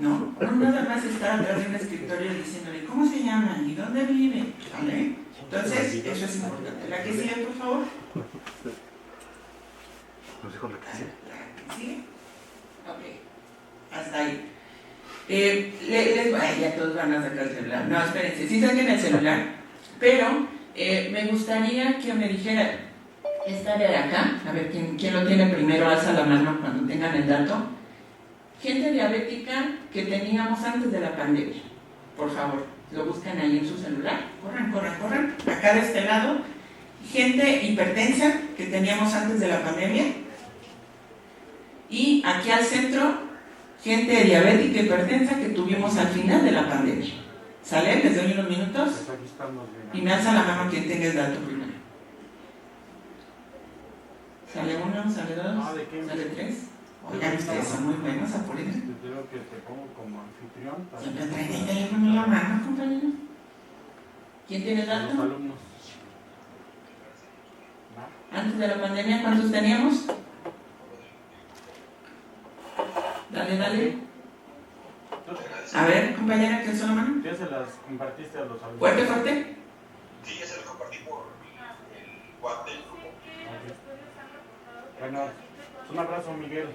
No nada más estar atrás de un escritorio diciéndole cómo se llama y dónde vive, ¿vale? Entonces, eso es importante. La que sigue, por favor. Nos dijo la que sigue. ¿Sí? Ok. Hasta ahí. Ya todos van a sacar el celular. No, espérense, sí saquen el celular. Pero me gustaría que me dijera esta de acá, a ver quién lo tiene primero, alza la mano cuando tengan el dato. Gente diabética que teníamos antes de la pandemia, por favor. Lo buscan ahí en su celular. Corran. Acá de este lado, gente hipertensa que teníamos antes de la pandemia. Y aquí al centro, gente diabética e hipertensa que tuvimos al final de la pandemia. ¿Sale? Les doy unos minutos. Y me alza la mano quien tenga el dato primero. ¿Sale uno? ¿Sale dos? ¿Sale tres? Oigan, ustedes son muy buenos, apúrense. Yo creo que te pongo como anfitrión. Siempre traen el teléfono en la mano, compañero. ¿Quién tiene el dato? Los alumnos. Antes de la pandemia, ¿cuántos teníamos? Dale. A ver, compañera, ¿qué alzó la mano? ¿Ya se las compartiste a los alumnos? Fuerte. Sí, ya se los compartí por el WhatsApp del grupo. Bueno, un abrazo, Miguel.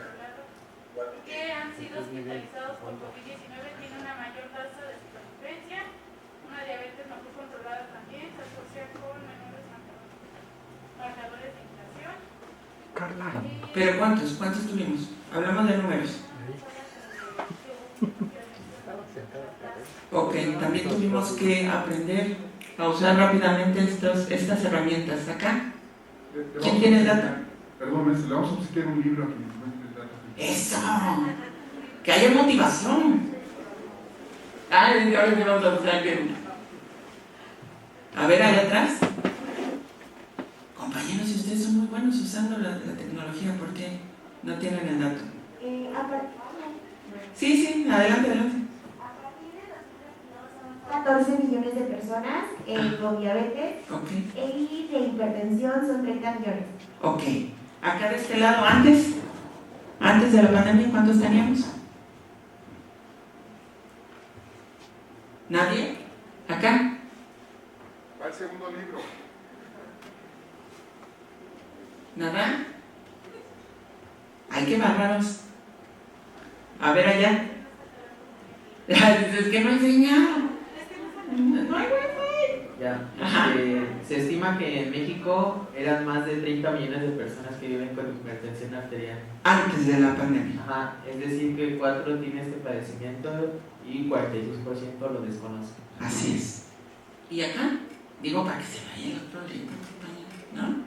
Que han sido hospitalizados por COVID-19 tienen una mayor tasa de supervivencia, una diabetes mejor controlada también, se asocia con menores marcadores de inflación. Carla. ¿Pero cuántos tuvimos? Hablamos de números. Ok, también tuvimos que aprender a usar rápidamente estas herramientas. ¿Acá? ¿Quién tiene el dato? Perdón, le vamos a obsequiar un libro a quien el dato. ¡Eso! ¡Que haya motivación! Ahora sí vamos a buscar que... A ver, allá atrás. Compañeros, si ustedes son muy buenos usando la tecnología, ¿por qué no tienen el dato? Sí, adelante. A partir de 2022 son 14 millones de personas con diabetes y de hipertensión son 30 millones. Ok. Acá de este lado, antes de la pandemia, ¿cuántos teníamos? ¿Nadie? ¿Acá? Va el segundo libro. ¿Nada? ¡Ay, qué bárbaros! A ver allá. Dices que no he enseñado. No hay wifi. Ya, Ajá. se estima que en México eran más de 30 millones de personas que viven con hipertensión arterial. Antes de la pandemia. Ajá, es decir que 4 tienen este padecimiento y 46% lo desconocen. Así es. ¿Y acá? Digo para que se vaya el otro libro, ¿no?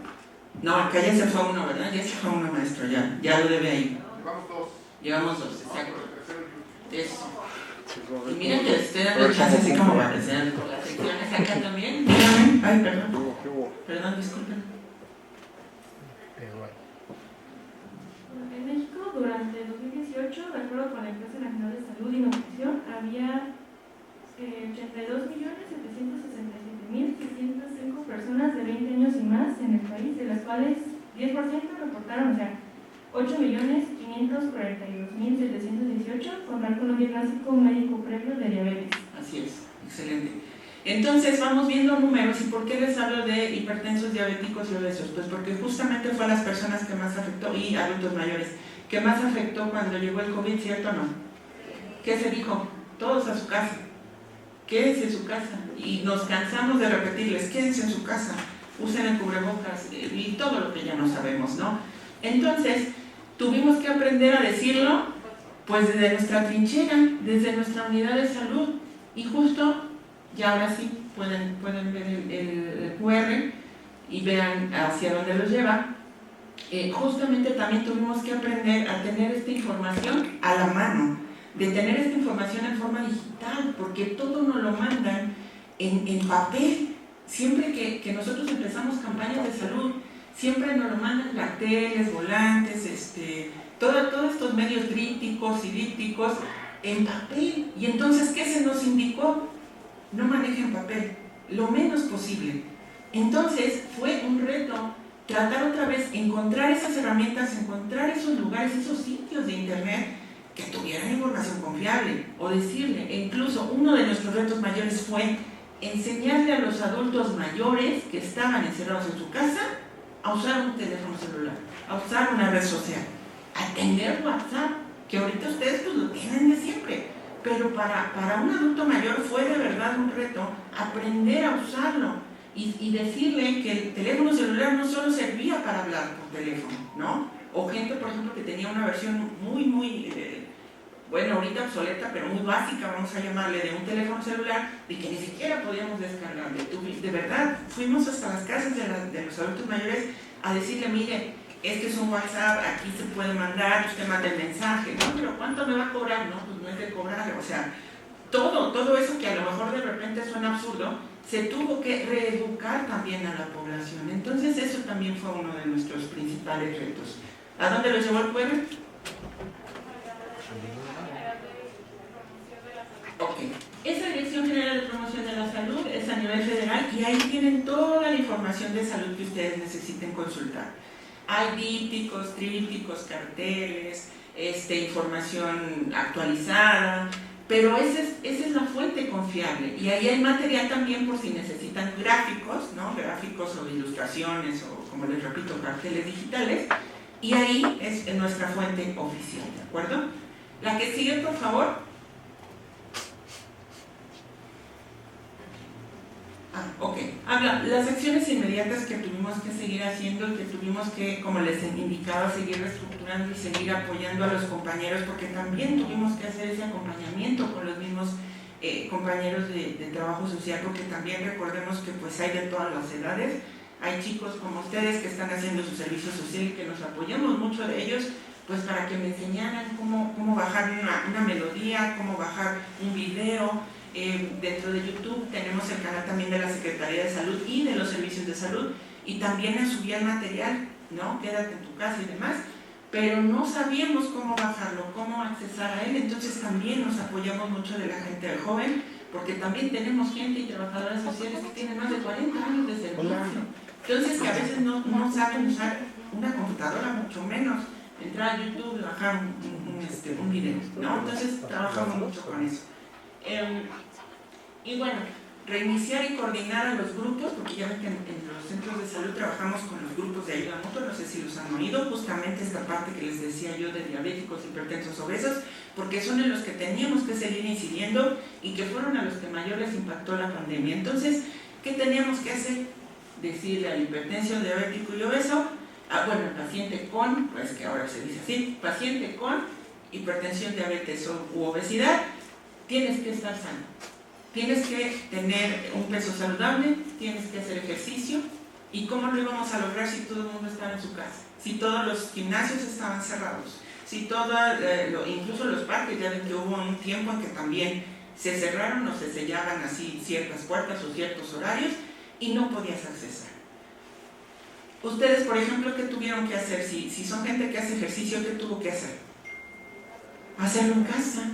No, acá ya se fue uno, ¿verdad? Ya se fue uno, maestro, ya lo debe ahí. Llevamos dos, exacto. Eso. Y miren que estoy dando chance así como para que sean por las secciones acá también. Dígame. Ay, perdón. Perdón, disculpen. En México, durante 2018, de acuerdo con la Empresa Nacional de Salud y Nutrición, había 82.767.605 personas de 20 años y más en el país, de las cuales 10% reportaron, o sea, 8.542.718 contar con un diagnóstico médico previo de diabetes. Así es, excelente. Entonces vamos viendo números. ¿Y por qué les hablo de hipertensos, diabéticos y obesos? Pues porque justamente fue a las personas que más afectó, y adultos mayores, que más afectó cuando llegó el COVID, ¿cierto o no? ¿Qué se dijo? Todos a su casa. Quédense en su casa. Y nos cansamos de repetirles, quédense en su casa, usen el cubrebocas y todo lo que ya no sabemos, ¿no? Entonces, tuvimos que aprender a decirlo, pues desde nuestra trinchera, desde nuestra unidad de salud. Y justo, ya ahora sí, pueden ver el QR y vean hacia dónde los lleva. Justamente también tuvimos que aprender a tener esta información a la mano, de tener esta información en forma digital, porque todo nos lo mandan en papel. Siempre que nosotros empezamos campañas de salud, siempre nos lo mandan carteles, volantes, todos estos medios críticos y dípticos en papel. Y entonces, ¿qué se nos indicó? No manejen papel, lo menos posible. Entonces, fue un reto tratar otra vez, encontrar esas herramientas, encontrar esos lugares, esos sitios de internet que tuvieran información confiable, o decirle, e incluso uno de nuestros retos mayores fue enseñarle a los adultos mayores que estaban encerrados en su casa a usar un teléfono celular, a usar una red social, a tener WhatsApp, que ahorita ustedes pues lo tienen de siempre, pero para un adulto mayor fue de verdad un reto aprender a usarlo y decirle que el teléfono celular no solo servía para hablar por teléfono, ¿no? O gente, por ejemplo, que tenía una versión muy bueno, ahorita obsoleta, pero muy básica, vamos a llamarle, de un teléfono celular, y que ni siquiera podíamos descargar. De verdad, fuimos hasta las casas de los adultos mayores a decirle, mire, este es un WhatsApp, aquí se puede mandar, usted manda el mensaje, ¿no? Pero ¿cuánto me va a cobrar? No, pues no es de cobrar, o sea, todo eso que a lo mejor de repente suena absurdo, se tuvo que reeducar también a la población. Entonces eso también fue uno de nuestros principales retos. ¿A dónde lo llevó el pueblo? Ok. Esa Dirección General de Promoción de la Salud es a nivel federal y ahí tienen toda la información de salud que ustedes necesiten consultar. Hay dípticos, trípticos, carteles, información actualizada, pero esa es la fuente confiable. Y ahí hay material también por si necesitan gráficos, ¿no? Gráficos o ilustraciones o, como les repito, carteles digitales. Y ahí es nuestra fuente oficial, ¿de acuerdo? La que sigue, por favor. Ok. Habla, las acciones inmediatas que tuvimos que seguir haciendo y que tuvimos que, como les indicaba, seguir reestructurando y seguir apoyando a los compañeros, porque también tuvimos que hacer ese acompañamiento con los mismos compañeros de trabajo social, porque también recordemos que pues hay de todas las edades. Hay chicos como ustedes que están haciendo su servicio social y que nos apoyamos mucho de ellos, pues para que me enseñaran cómo bajar una melodía, cómo bajar un video. Dentro de YouTube tenemos el canal también de la Secretaría de Salud y de los servicios de salud, y también subían material, ¿no? Quédate en tu casa y demás, pero no sabíamos cómo bajarlo, cómo accesar a él. Entonces también nos apoyamos mucho de la gente joven, porque también tenemos gente y trabajadoras sociales que tienen más de 40 años de servicio, entonces que a veces no saben usar una computadora, mucho menos entrar a YouTube y bajar un video, ¿no? Entonces trabajamos mucho con eso. Y bueno, reiniciar y coordinar a los grupos, porque ya ven que en los centros de salud trabajamos con los grupos de ayuda mutua, no sé si los han oído, justamente esta parte que les decía yo de diabéticos, hipertensos, obesos, porque son en los que teníamos que seguir incidiendo y que fueron a los que mayor les impactó la pandemia. Entonces, ¿qué teníamos que hacer? Decirle al hipertenso, diabético y obeso, bueno, el paciente con, pues que ahora se dice así, paciente con hipertensión, diabetes u obesidad, tienes que estar sano, tienes que tener un peso saludable, tienes que hacer ejercicio. ¿Y cómo lo íbamos a lograr si todo el mundo estaba en su casa? Si todos los gimnasios estaban cerrados, si incluso los parques, ya ven que hubo un tiempo en que también se cerraron o se sellaban así ciertas puertas o ciertos horarios y no podías accesar. Ustedes, por ejemplo, ¿qué tuvieron que hacer? Si son gente que hace ejercicio, ¿qué tuvo que hacer? Hacerlo en casa.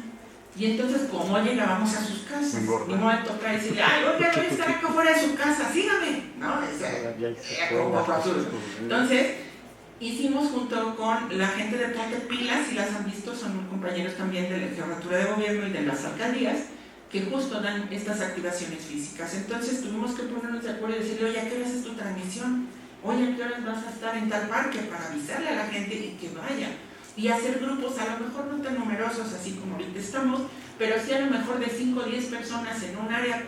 Y entonces, ¿cómo llegábamos a sus casas? Y no hay tocar y decirle, ay, oiga, voy a estar acá fuera de su casa, sígame. No, entonces, hicimos junto con la gente de Ponte Pilas, si las han visto, son compañeros también de la Jefatura de Gobierno y de las alcaldías, que justo dan estas activaciones físicas. Entonces, tuvimos que ponernos de acuerdo y decirle, oye, ¿a qué hora es tu transmisión? Oye, ¿a qué horas vas a estar en tal parque? Para avisarle a la gente y que vaya. Y hacer grupos, a lo mejor no tan numerosos así como ahorita estamos, pero sí a lo mejor de 5 o 10 personas en un área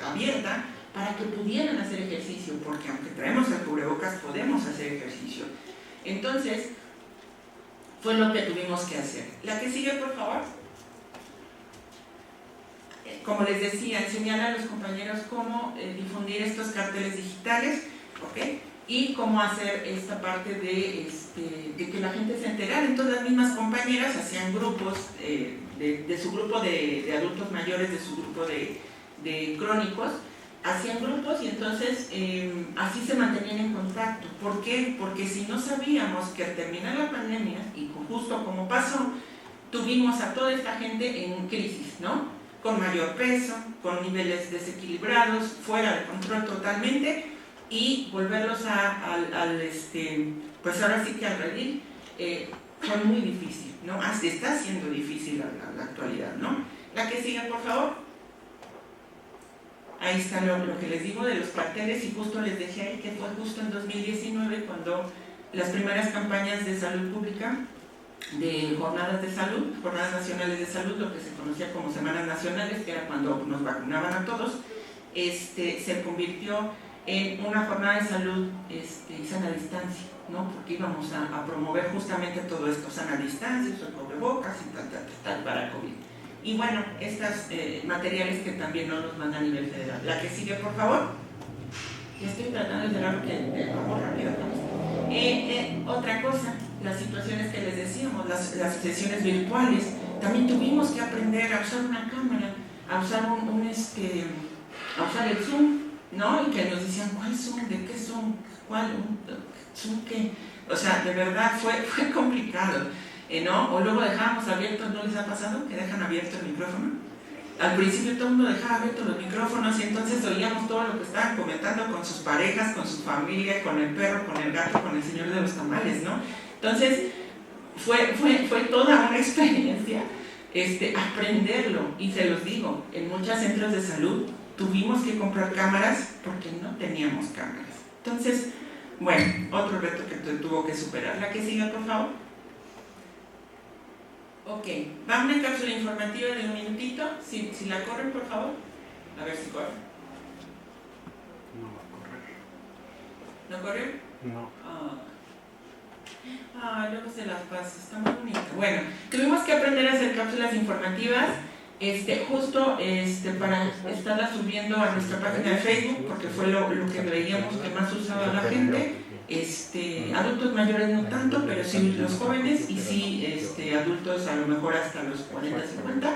abierta para que pudieran hacer ejercicio, porque aunque traemos el cubrebocas podemos hacer ejercicio. Entonces, fue lo que tuvimos que hacer. La que sigue, por favor. Como les decía, enseñar a los compañeros cómo difundir estos carteles digitales, ¿ok? Y cómo hacer esta parte de que la gente se enterara. Entonces las mismas compañeras hacían grupos de su grupo de adultos mayores, de su grupo de crónicos, hacían grupos y entonces así se mantenían en contacto. ¿Por qué? Porque si no sabíamos que al terminar la pandemia, y justo como pasó, tuvimos a toda esta gente en crisis, ¿no? Con mayor peso, con niveles desequilibrados, fuera de control totalmente, y volverlos pues ahora sí que al redil fue muy difícil, ¿no? Está siendo difícil la actualidad, ¿no? La que sigue, por favor. Ahí está lo que les digo de los carteles, y justo les dejé ahí que fue justo en 2019 cuando las primeras campañas de salud pública, de jornadas de salud, jornadas nacionales de salud, lo que se conocía como semanas nacionales, que era cuando nos vacunaban a todos, se convirtió en una jornada de salud y sana distancia, ¿no? Porque íbamos a promover justamente todo esto, sana distancia, uso de cubrebocas y tal para COVID. Y bueno, estos materiales que también no nos mandan a nivel federal. La que sigue, por favor. Ya estoy tratando de cerrar porque vamos rápido. Otra cosa, las situaciones que les decíamos, las sesiones virtuales, también tuvimos que aprender a usar una cámara, a usar a usar el Zoom, ¿no? Y que nos decían, ¿cuál Zoom? ¿De qué Zoom? ¿Cuál Zoom qué? O sea, de verdad fue complicado, ¿no? O luego dejábamos abiertos, ¿no les ha pasado que dejan abierto el micrófono? Al principio todo el mundo dejaba abiertos los micrófonos y entonces oíamos todo lo que estaban comentando con sus parejas, con su familia, con el perro, con el gato, con el señor de los tamales, ¿no? Entonces fue toda una experiencia aprenderlo, y se los digo, en muchos centros de salud tuvimos que comprar cámaras porque no teníamos cámaras. Entonces, bueno, otro reto que tuvo que superar. La que siga, por favor. Ok, va una cápsula informativa de un minutito. Si la corren, por favor. A ver si corre. No va a correr. ¿No corrió? No. Luego se las paso, está muy bonita. Bueno, tuvimos que aprender a hacer cápsulas informativas, justo para estarlas subiendo a nuestra página de Facebook, porque fue lo que veíamos que más usaba la gente. Adultos mayores no tanto, pero sí los jóvenes, y sí adultos a lo mejor hasta los 40, 50,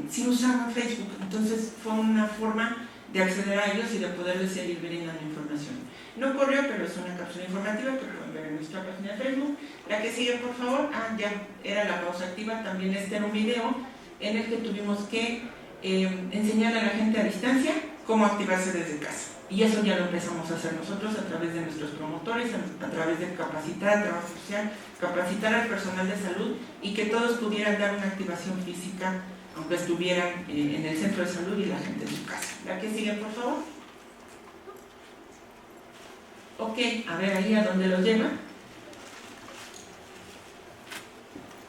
sí usaban Facebook. Entonces fue una forma de acceder a ellos y de poderles seguir brindando información. No corrió, pero es una cápsula informativa que pueden ver en nuestra página de Facebook. La que sigue, por favor. Ya era la pausa activa. También era un video en el que tuvimos que enseñar a la gente a distancia cómo activarse desde casa. Y eso ya lo empezamos a hacer nosotros a través de nuestros promotores, a través de capacitar al trabajo social, capacitar al personal de salud y que todos pudieran dar una activación física, aunque estuvieran en el centro de salud y la gente en su casa. La que sigue, por favor. Ok, a ver ahí a dónde los lleva.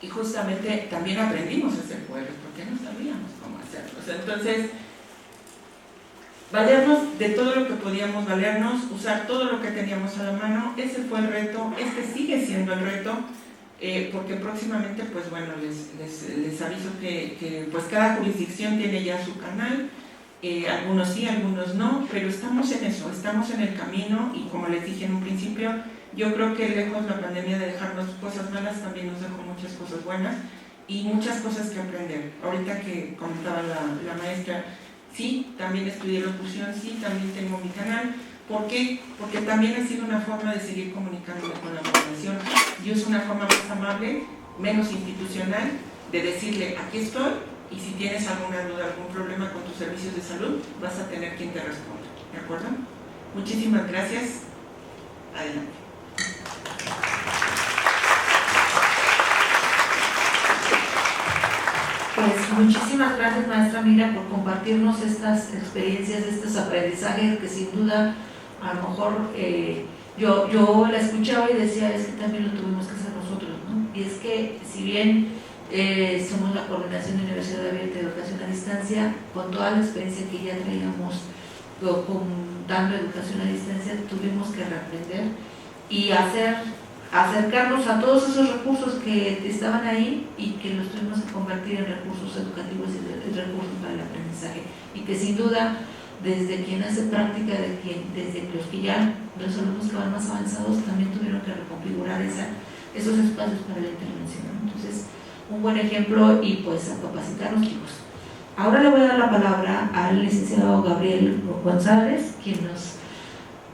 Y justamente también aprendimos a hacer juegos porque no sabíamos cómo hacerlos. Entonces, valernos de todo lo que podíamos valernos, usar todo lo que teníamos a la mano. Ese fue el reto, sigue siendo el reto, porque próximamente, pues bueno, les aviso que pues cada jurisdicción tiene ya su canal. Algunos sí, algunos no, pero estamos en eso, estamos en el camino, y como les dije en un principio, yo creo que lejos la pandemia de dejarnos cosas malas, también nos dejó muchas cosas buenas y muchas cosas que aprender. Ahorita que comentaba la maestra, sí, también estudié locución, sí, también tengo mi canal. ¿Por qué? Porque también ha sido una forma de seguir comunicándome con la población, y es una forma más amable, menos institucional, de decirle, aquí estoy, y si tienes alguna duda, algún problema con tus servicios de salud, vas a tener quien te responda. ¿De acuerdo? Muchísimas gracias. Adelante. Pues muchísimas gracias, maestra Mira, por compartirnos estas experiencias, estos aprendizajes que sin duda, a lo mejor yo la escuchaba y decía, es que también lo tuvimos que hacer nosotros, ¿no? Y es que si bien somos la Coordinación de Universidad Abierta de Educación a Distancia, con toda la experiencia que ya traíamos dando educación a distancia, tuvimos que reaprender y acercarnos a todos esos recursos que estaban ahí, y que los tuvimos que convertir en recursos educativos y recursos para el aprendizaje, y que sin duda, desde quien hace práctica, desde los que ya, los alumnos que van más avanzados, también tuvieron que reconfigurar esos espacios para la intervención. Entonces, un buen ejemplo, y pues a capacitar a los chicos. Ahora le voy a dar la palabra al licenciado Gabriel González, quien nos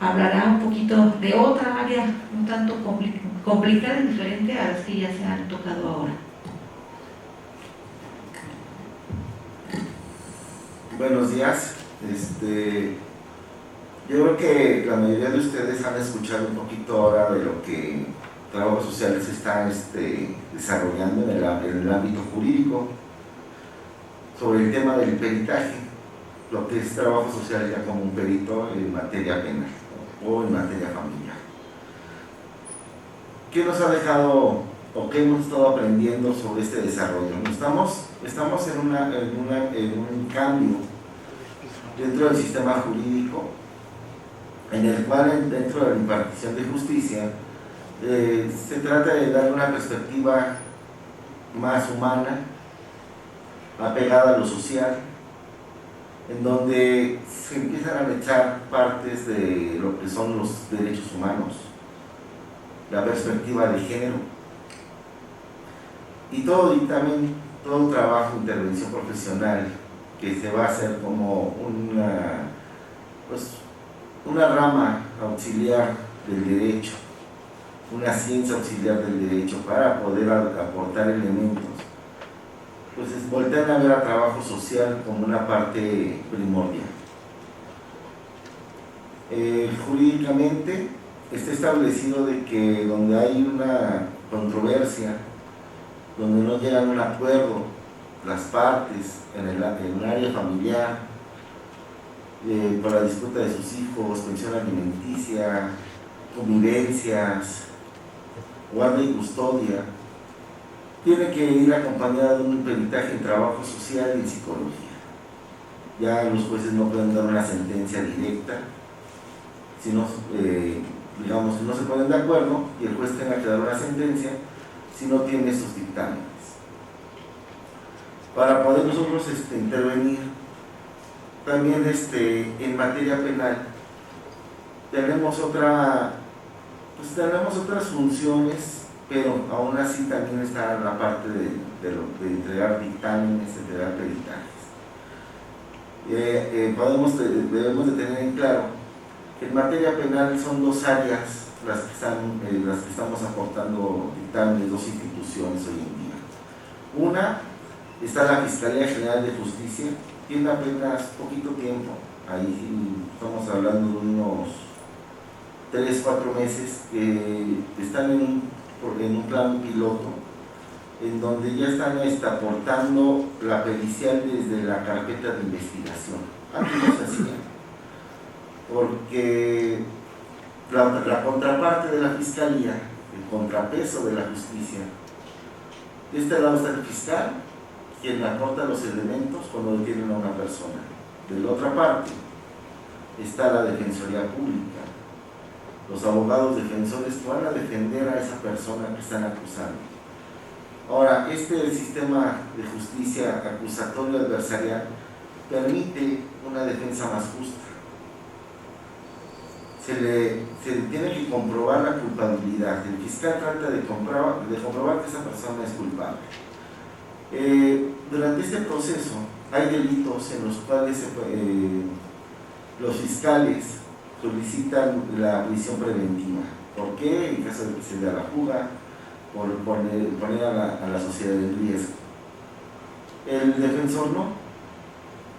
hablará un poquito de otra área un tanto complicada y diferente a las que ya se han tocado ahora. Buenos días. Yo creo que la mayoría de ustedes han escuchado un poquito ahora de lo que Trabajo Social se está desarrollando en el ámbito jurídico sobre el tema del peritaje, lo que es trabajo social ya como un perito en materia penal o en materia familiar. ¿Qué nos ha dejado o qué hemos estado aprendiendo sobre este desarrollo? Estamos en un cambio dentro del sistema jurídico en el cual dentro de la impartición de justicia se trata de dar una perspectiva más humana, apegada a lo social, en donde se empiezan a echar partes de lo que son los derechos humanos, la perspectiva de género, y todo dictamen, todo trabajo de intervención profesional que se va a hacer como una rama auxiliar del derecho, una ciencia auxiliar del derecho para poder aportar elementos, pues voltean a ver al trabajo social como una parte primordial. Jurídicamente está establecido de que donde hay una controversia, donde no llegan a un acuerdo las partes en el área familiar, por la disputa de sus hijos, pensión alimenticia, convivencias, guarda y custodia, tiene que ir acompañada de un peritaje en trabajo social y en psicología. Ya los jueces no pueden dar una sentencia directa, si no, digamos, si no se ponen de acuerdo y el juez tenga que dar una sentencia si no tiene esos dictámenes. Para poder nosotros intervenir también en materia penal, tenemos otras funciones, pero aún así también está la parte de entregar dictámenes, entregar peritajes. Debemos de tener en claro que en materia penal son dos áreas las que estamos aportando dictámenes, dos instituciones hoy en día. Una está la Fiscalía General de Justicia, tiene apenas poquito tiempo, ahí estamos hablando de unos 3-4 meses, que están en un plan piloto, en donde ya están aportando la pericial desde la carpeta de investigación. Antes no se hacía, porque la contraparte de la Fiscalía, el contrapeso de la justicia, de este lado está el fiscal, quien aporta los elementos cuando detienen a una persona. De la otra parte está la Defensoría Pública, los abogados defensores que van a defender a esa persona que están acusando. Ahora, este sistema de justicia acusatorio adversarial permite una defensa más justa. Se tiene que comprobar la culpabilidad. El fiscal trata de comprobar que esa persona es culpable. Durante este proceso hay delitos en los cuales los fiscales solicitan la prisión preventiva. ¿Por qué? En caso de que se dé a la fuga, por poner a la sociedad en riesgo. El defensor no.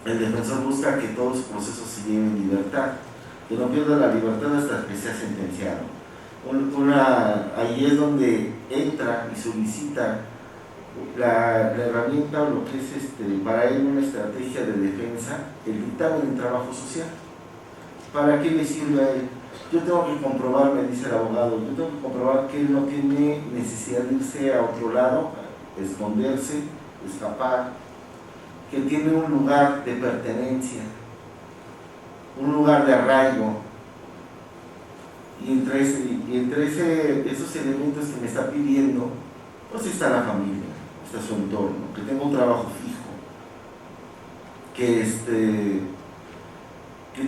El defensor busca que todos los procesos se lleven en libertad, que no pierda la libertad hasta que sea sentenciado. Ahí es donde entra y solicita la herramienta o lo que es para él una estrategia de defensa, el dictamen en trabajo social. ¿Para qué le sirve a él? Yo tengo que comprobar, me dice el abogado, yo tengo que comprobar que él no tiene necesidad de irse a otro lado, esconderse, escapar, que tiene un lugar de pertenencia, un lugar de arraigo, y entre esos elementos que me está pidiendo, pues está la familia, está su entorno, que tenga un trabajo fijo, que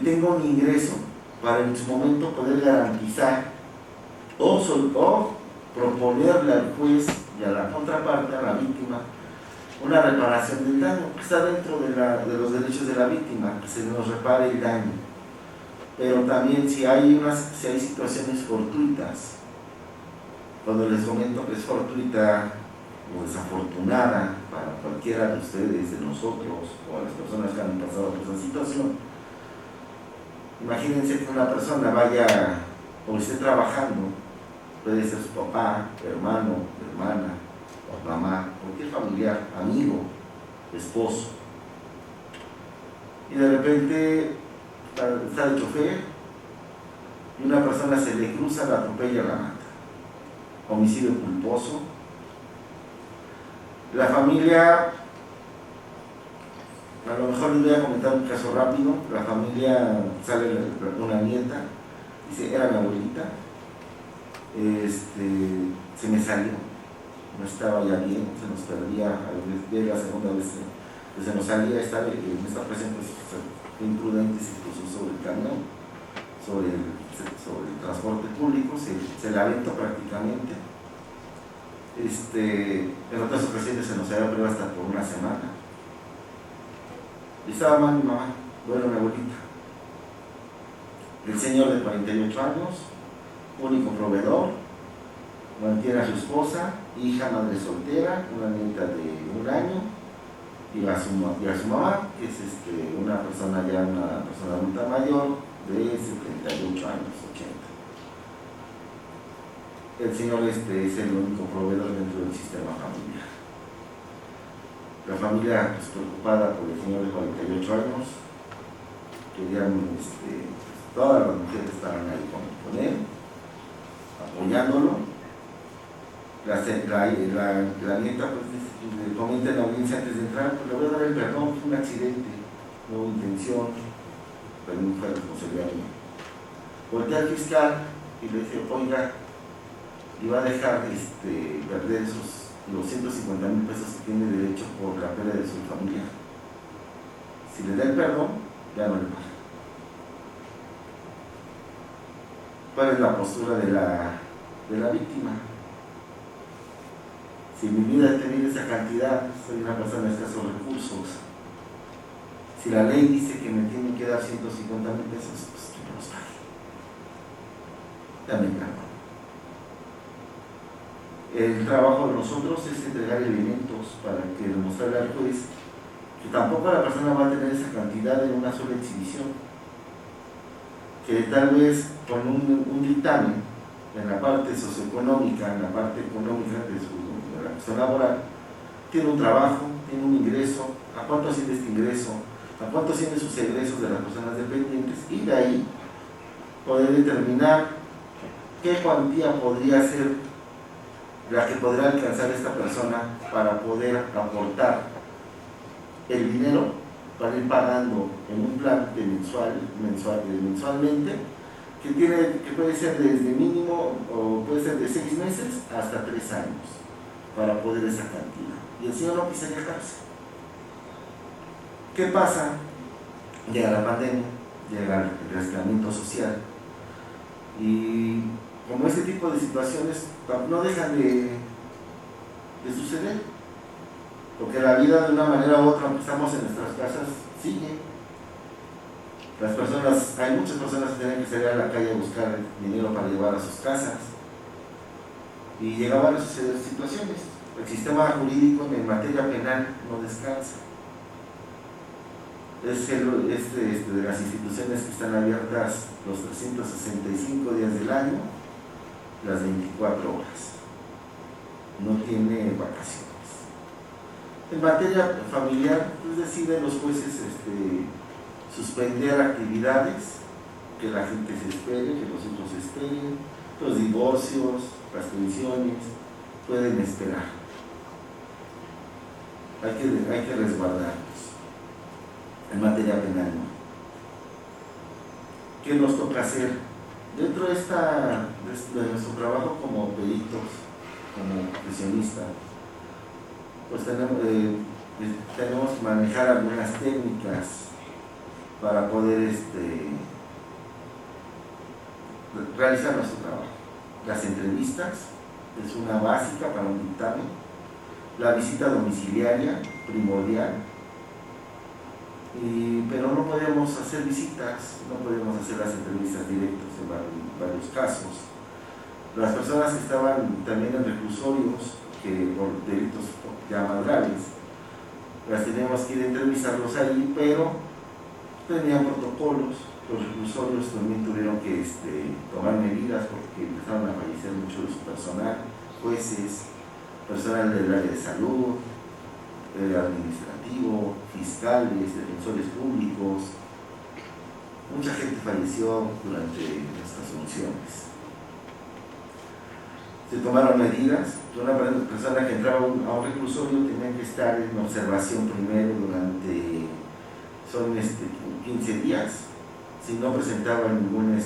tenga un ingreso para en su momento poder garantizar o proponerle al juez y a la contraparte, a la víctima, una reparación del daño, que está dentro de los derechos de la víctima, que se nos repare el daño. Pero también si hay situaciones fortuitas, cuando les comento que es fortuita o desafortunada para cualquiera de ustedes, de nosotros, o a las personas que han pasado por esa situación, imagínense que una persona vaya o esté trabajando, puede ser su papá, hermano, hermana, mamá, cualquier familiar, amigo, esposo, y de repente está el chofer y una persona se le cruza, la atropella, la mata. Homicidio culposo. La familia, a lo mejor les voy a comentar un caso rápido. La familia, sale una nieta Dice, era mi abuelita, se me salió, no estaba ya bien, se nos perdía, a veces la segunda vez que se nos salía, estaba en esta ocasión pues fue imprudente, se puso sobre el camión, sobre el transporte público, se la aventó prácticamente. En otras ocasiones se nos había prueba hasta por una semana. Y estaba mal mi mamá, bueno, mi abuelita. El señor de 48 años, único proveedor, mantiene a su esposa, hija, madre soltera, una nieta de 1 año, y a su mamá, que es una persona adulta mayor de 78 años, 80. El señor es el único proveedor dentro del sistema familiar. La familia, pues, preocupada por el señor de 48 años, querían, todas las mujeres estaban ahí con él, apoyándolo. La nieta, pues, le comenta en la audiencia antes de entrar, pues le voy a dar el perdón, fue un accidente, no hubo intención, pero no fue responsabilidad mía. Voltea al fiscal y le dice, oiga, y va a dejar perder los 150,000 pesos que tiene derecho por la pérdida de su familia. Si le da el perdón, ya no le paga. ¿Cuál es la postura de la víctima? Si en mi vida he tenido esa cantidad, soy una persona de escasos recursos. Si la ley dice que me tienen que dar 150,000 pesos, pues que me los pague. También claro. El trabajo de nosotros es entregar elementos para que demostrarle al juez que tampoco la persona va a tener esa cantidad en una sola exhibición, que tal vez con un dictamen en la parte socioeconómica, en la parte económica de la cuestión laboral, tiene un trabajo, tiene un ingreso, a cuánto asciende este ingreso, a cuánto ascienden sus egresos de las personas dependientes, y de ahí poder determinar qué cuantía podría ser la que podrá alcanzar esta persona para poder aportar el dinero para ir pagando en un plan de mensualmente, que puede ser desde mínimo o puede ser de 6 meses hasta 3 años para poder esa cantidad. Y el señor no pisaría cárcel. ¿Qué pasa? Llega la pandemia, llega el aislamiento social, y como este tipo de situaciones no dejan de suceder, porque la vida de una manera u otra, aunque estamos en nuestras casas, sigue. Hay muchas personas que tienen que salir a la calle a buscar dinero para llevar a sus casas, y llegaban a suceder situaciones. El sistema jurídico en materia penal no descansa. Es de las instituciones que están abiertas los 365 días del año, las 24 horas. No tiene vacaciones. En materia familiar, pues deciden los jueces suspender actividades, que la gente se espere, que los hijos esperen, los divorcios, las pensiones, pueden esperar. Hay que resguardarnos. En materia penal, ¿no? ¿Qué nos toca hacer? Dentro de nuestro trabajo como peritos, como profesionistas, pues tenemos que manejar algunas técnicas para poder realizar nuestro trabajo. Las entrevistas es una básica para un dictamen, la visita domiciliaria, primordial, pero no podemos hacer visitas, no podemos hacer las entrevistas directas en varios casos. Las personas que estaban también en reclusorios, que por delitos ya más graves, las teníamos que ir a entrevistarlos ahí, pero tenían protocolos. Los reclusorios también tuvieron que tomar medidas porque empezaron a fallecer mucho de su personal, jueces, personal del área de salud, administrativo, fiscales, defensores públicos. Mucha gente falleció durante nuestras funciones. Se tomaron medidas. Una persona que entraba a un reclusorio tenía que estar en observación primero durante 15 días. Si no presentaba ningún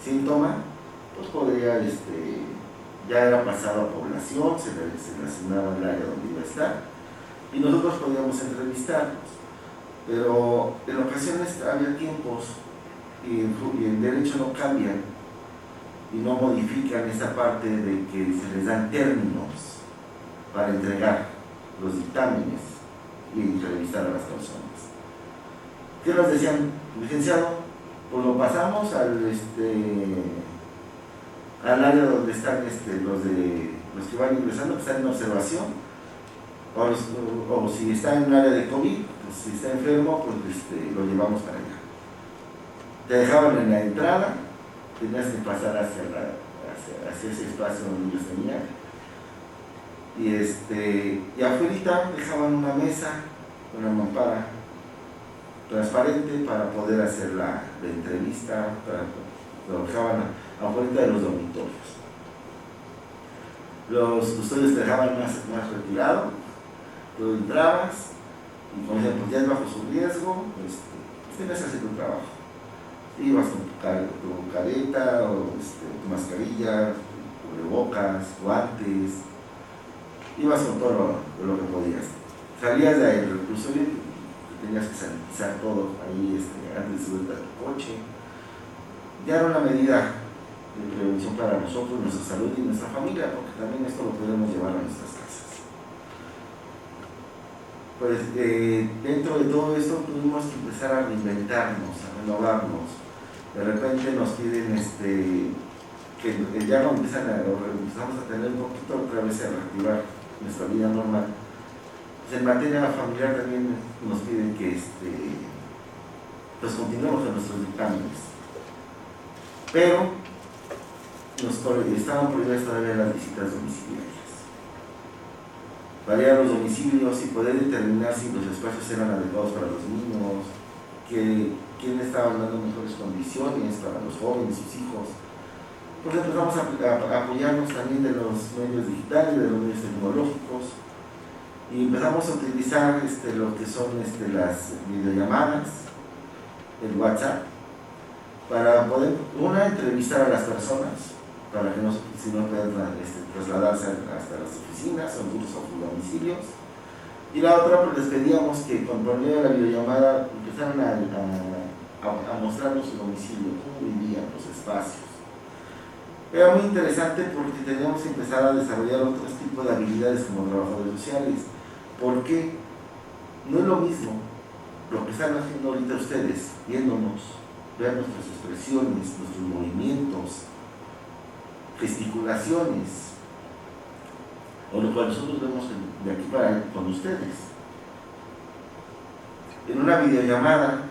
síntoma, pues podría, ya era pasado a población, se le asignaba el área donde iba a estar y nosotros podíamos entrevistarnos. Pero en ocasiones había tiempos y el derecho no cambian y no modifican esa parte de que se les dan términos para entregar los dictámenes y entrevistar a las personas. ¿Qué nos decían? Licenciado, pues lo pasamos al área donde están los que van ingresando, que están en observación, o si está en un área de COVID, pues si está enfermo, pues lo llevamos para allá. Te dejaban en la entrada, tenías que pasar hacia ese espacio donde ellos tenían, y afuera dejaban una mesa, una mampara transparente para poder hacer la entrevista, lo dejaban afuera de los dormitorios. Los custodios te dejaban más retirado, tú entrabas y como decían, pues ya es bajo su riesgo, tenías que hacer tu trabajo. Ibas con tu careta, o tu mascarilla, cubrebocas, guantes, ibas con todo lo que podías. Salías de ahí, el reclusorio, tenías que sanitizar todo ahí antes de subirte a tu coche. Ya era una medida de prevención para nosotros, nuestra salud y nuestra familia, porque también esto lo podemos llevar a nuestras casas. Pues dentro de todo esto tuvimos que empezar a reinventarnos, a renovarnos. De repente nos piden que ya no empezamos a tener un poquito otra vez a reactivar nuestra vida normal. Pues en materia familiar también nos piden que pues continuemos con nuestros dictámenes. Pero estaban prohibidas todavía las visitas domiciliarias. Variar los domicilios y poder determinar si los espacios eran adecuados para los niños, quién estaba dando mejores condiciones para los jóvenes, sus hijos. Pues empezamos a apoyarnos también de los medios digitales, de los medios tecnológicos, y empezamos a utilizar lo que son las videollamadas, el WhatsApp, para poder, entrevistar a las personas, para que si no puedan trasladarse hasta las oficinas o incluso a sus domicilios. Y la otra, pues les pedíamos que con medio de la videollamada empezaran a mostrarnos su domicilio, cómo vivían los espacios. Era muy interesante porque teníamos que empezar a desarrollar otros tipos de habilidades como trabajadores sociales, porque no es lo mismo lo que están haciendo ahorita ustedes, viéndonos, ver nuestras expresiones, nuestros movimientos, gesticulaciones, o lo cual nosotros vemos de aquí para allá con ustedes. En una videollamada,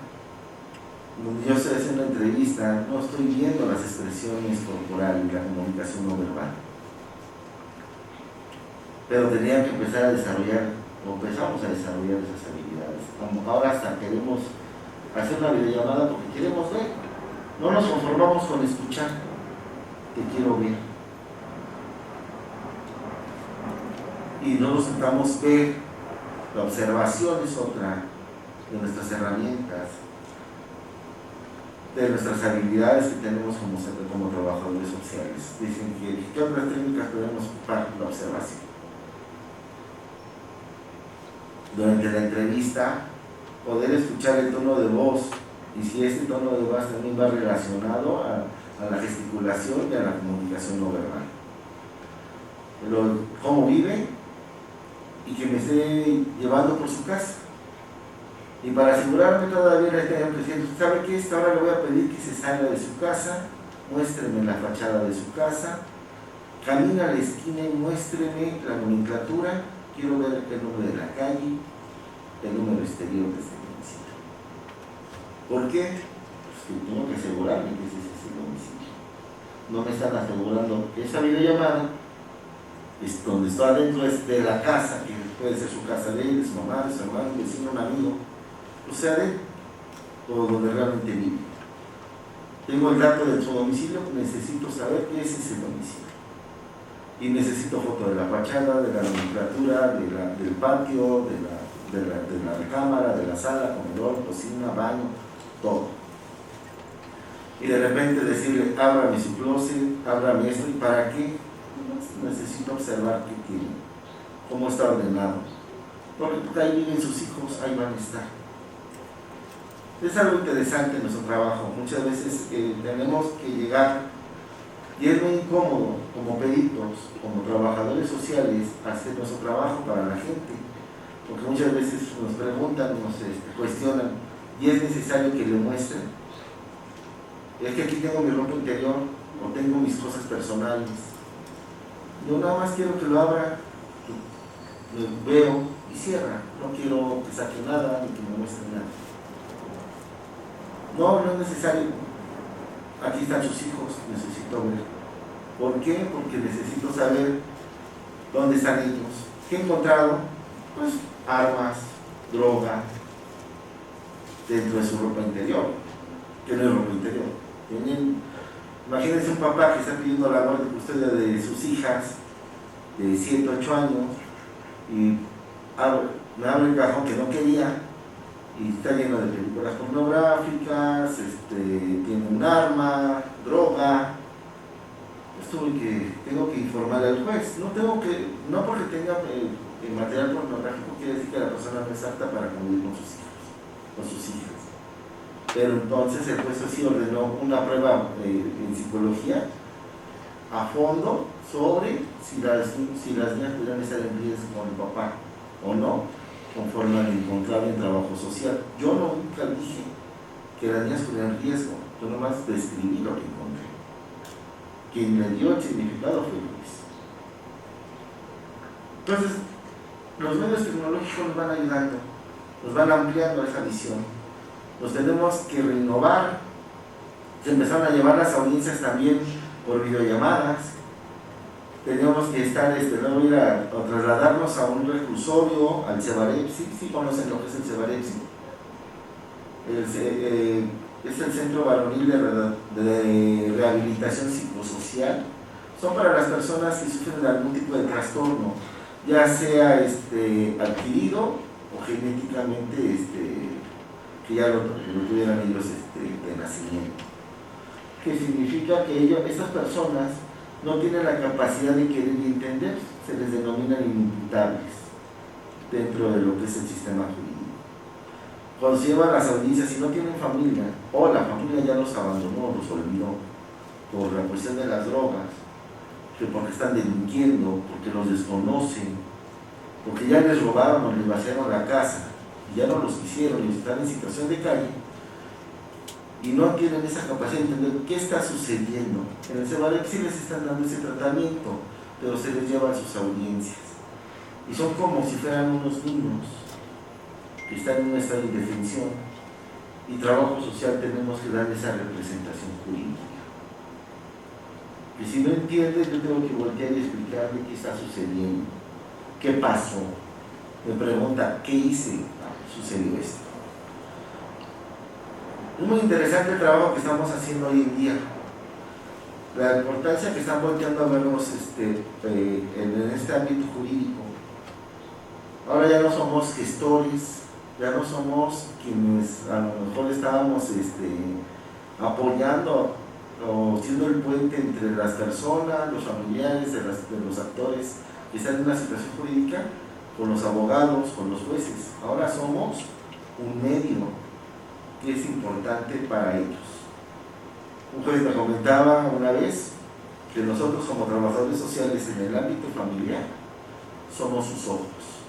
donde yo estoy haciendo una entrevista, no estoy viendo las expresiones corporales y la comunicación no verbal. Pero tenía que empezar a desarrollar, o empezamos a desarrollar esas habilidades. Como ahora hasta queremos hacer una videollamada porque queremos ver. No nos conformamos con escuchar, te quiero ver. Y no nos sentamos ver. La observación es otra de nuestras herramientas, de nuestras habilidades que tenemos como trabajadores sociales. Dicen que ¿qué otras técnicas podemos ocupar? La observación. Durante la entrevista, poder escuchar el tono de voz, y si este tono de voz también va relacionado a la gesticulación y a la comunicación no verbal. Pero cómo vive y que me esté llevando por su casa. Y para asegurarme todavía le estoy diciendo, ¿sabe qué? Ahora le voy a pedir que se salga de su casa, muéstreme la fachada de su casa, camina a la esquina y muéstreme la nomenclatura, quiero ver el número de la calle, el número exterior de este domicilio. ¿Por qué? Pues que tengo que asegurarme que ese es ese domicilio. No me están asegurando que esa videollamada es donde está adentro de la casa, que puede ser su casa de él, de su mamá, de su hermano, un vecino, un amigo, o sea, o donde realmente vive. Tengo el dato de su domicilio, necesito saber qué es ese domicilio. Y necesito foto de la fachada, de la nomenclatura, del patio, de la recámara, de la sala, comedor, cocina, baño, todo. y de repente decirle, ábrame su closet, ábrame esto, ¿y para qué? Necesito observar qué tiene, cómo está ordenado, porque ahí viven sus hijos, ahí van a estar. Es algo interesante en nuestro trabajo. Muchas veces tenemos que llegar, y es muy incómodo como peritos, como trabajadores sociales, hacer nuestro trabajo para la gente, porque muchas veces nos preguntan, nos cuestionan, y es necesario que le muestren. Es que aquí tengo mi ropa interior, o tengo mis cosas personales. Yo nada más quiero que lo abra, lo veo y cierra. No quiero que saque nada ni que me muestre nada. No, no es necesario. Aquí están sus hijos, necesito ver. ¿Por qué? Porque necesito saber dónde están ellos. ¿Qué he encontrado? Pues armas, droga, dentro de su ropa interior, que no es ropa interior. Imagínense un papá que está pidiendo la guardia de custodia de sus hijas de 7, 8 años y me abre el cajón que no quería y está lleno de películas pornográficas, tiene un arma, droga. Tengo que informar al juez. No porque tenga material pornográfico quiere decir que la persona no es apta para convivir con sus hijas. Pero entonces el juez sí ordenó una prueba en psicología a fondo sobre si las niñas pudieran estar en riesgo con el papá o no, conforme al encontrado en trabajo social. Yo nunca dije que las niñas pudieran riesgo, yo nomás describí lo que encontré. Quien le dio el significado fue Luis. Entonces, los medios tecnológicos nos van ayudando, nos van ampliando esa visión. Nos tenemos que renovar. Se empezaron a llevar las audiencias también por videollamadas. Tenemos que estar, no ir a trasladarnos a un reclusorio, al Cebarepsi. ¿Sí conocen lo que es el Cebarepsi? Es el Centro Varonil de Rehabilitación Psicosocial. Son para las personas que sufren de algún tipo de trastorno, ya sea adquirido o genéticamente que ya lo tuvieran ellos de nacimiento. Que significa que estas personas no tienen la capacidad de querer y entender, se les denominan inimputables dentro de lo que es el sistema jurídico. Cuando se llevan las audiencias, si no tienen familia, o la familia ya los abandonó, los olvidó, por la cuestión de las drogas, que porque están delinquiendo, porque los desconocen, porque ya les robaron o les vaciaron la casa, y ya no los quisieron y están en situación de calle, y no tienen esa capacidad de entender qué está sucediendo. En el Cebarepsi sí les están dando ese tratamiento, pero se les lleva a sus audiencias. Y son como si fueran unos niños que están en un estado de indefensión. Y trabajo social tenemos que darle esa representación jurídica. Y si no entiendes, yo tengo que voltear y explicarle qué está sucediendo, qué pasó. Me pregunta, ¿qué hice? Sucedió esto. Es muy interesante el trabajo que estamos haciendo hoy en día. La importancia que están volteando a vernos en este ámbito jurídico. Ahora ya no somos gestores, ya no somos quienes a lo mejor estábamos apoyando o siendo el puente entre las personas, los familiares de los actores que están en una situación jurídica, con los abogados, con los jueces. Ahora somos un medio que es importante para ellos. Un juez me comentaba una vez que nosotros como trabajadores sociales en el ámbito familiar somos sus ojos,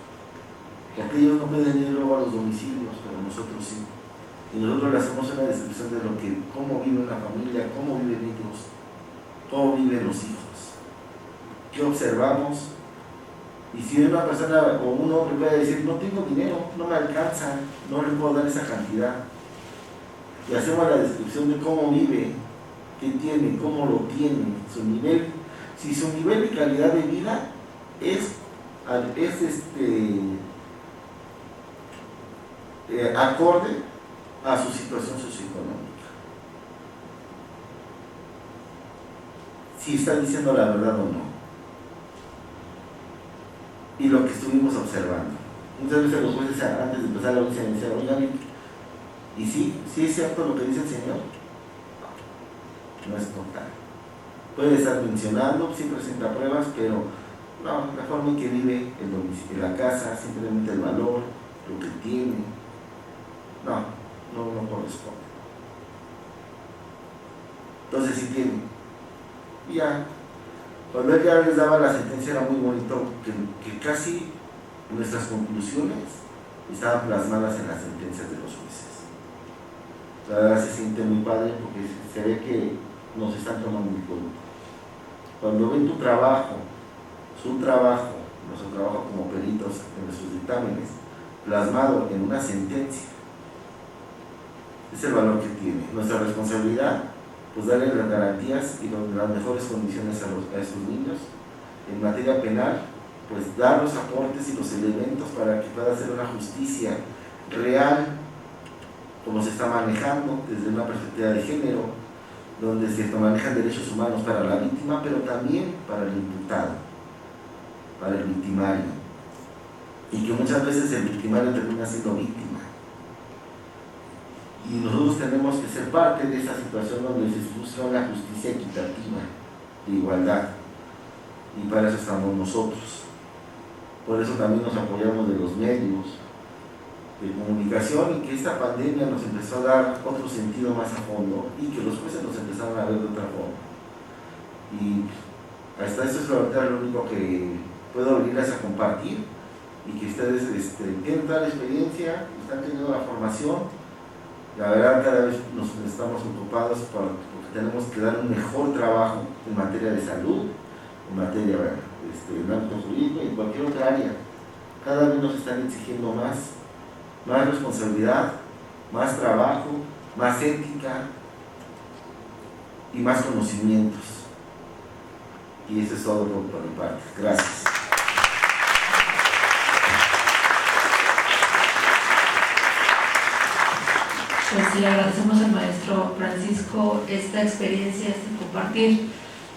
porque ellos no pueden ir luego a los domicilios, pero nosotros sí. Y nosotros le hacemos una descripción de cómo vive una familia, cómo viven ellos, cómo viven los hijos, qué observamos. Y si una persona o un hombre puede decir, no tengo dinero, no me alcanza, no le puedo dar esa cantidad, y hacemos la descripción de cómo vive, qué tiene, cómo lo tiene, su nivel, si su nivel y calidad de vida es acorde a su situación socioeconómica, si está diciendo la verdad o no. Y lo que estuvimos observando. Muchas veces los jueces antes de empezar la audiencia me decían, oigan, ¿y sí es cierto lo que dice el señor? no es total. Puede estar mencionando, sí presenta pruebas, pero no, la forma en que vive el domicilio, la casa, simplemente el valor, lo que tiene, no corresponde. Entonces sí tiene. Y ya, cuando él ya les daba la sentencia era muy bonito, que casi nuestras conclusiones estaban plasmadas en las sentencias de los jueces. La verdad se siente muy padre porque se ve que nos están tomando en cuenta. Cuando ven tu trabajo, su trabajo, nuestro trabajo como peritos en nuestros dictámenes, plasmado en una sentencia, es el valor que tiene. Nuestra responsabilidad, pues darle las garantías y las mejores condiciones a estos niños. En materia penal, pues dar los aportes y los elementos para que pueda hacer una justicia real, como se está manejando desde una perspectiva de género, donde se manejan derechos humanos para la víctima, pero también para el imputado, para el victimario, y que muchas veces el victimario termina siendo víctima. Y nosotros tenemos que ser parte de esa situación donde se busca una justicia equitativa, de igualdad, y para eso estamos nosotros. Por eso también nos apoyamos de los medios de comunicación, y que esta pandemia nos empezó a dar otro sentido más a fondo y que los jueces nos empezaron a ver de otra forma. Y hasta esto es lo único que puedo venirles a compartir, y que ustedes tienen toda la experiencia, están teniendo la formación. La verdad, cada vez nos estamos ocupados porque tenemos que dar un mejor trabajo en materia de salud, en materia del ámbito jurídico y en cualquier otra área. Cada vez nos están exigiendo más responsabilidad, más trabajo, más ética y más conocimientos. Y eso es todo por mi parte. Gracias. Pues le agradecemos al maestro Francisco esta experiencia, este compartir.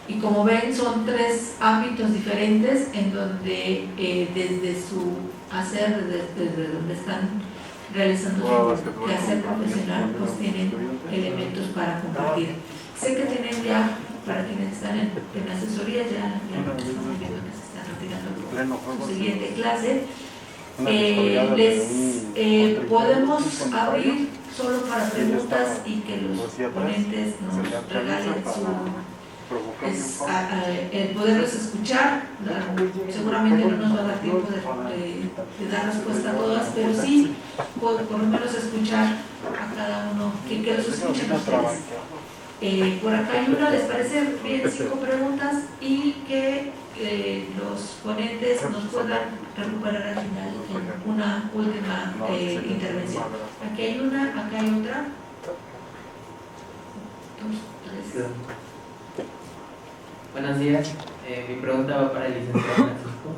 Y como ven, son 3 ámbitos diferentes en donde desde su hacer, desde donde están realizando su quehacer profesional, pues tienen elementos para compartir. Sé que tienen ya, para quienes están en asesoría, ya estamos viendo que se están retirando su siguiente clase. Podemos abrir solo para preguntas y que los ponentes nos regalen el poderlos escuchar. Seguramente no nos va a dar tiempo de dar respuesta a todas, pero sí por lo menos escuchar a cada uno, que los escuchen a ustedes. Por acá hay uno, ¿les parece bien 5 preguntas? Y que los ponentes nos puedan recuperar al final en una última intervención. Aquí hay una, acá hay otra. 2, 3. Buenos días, mi pregunta va para el licenciado Francisco.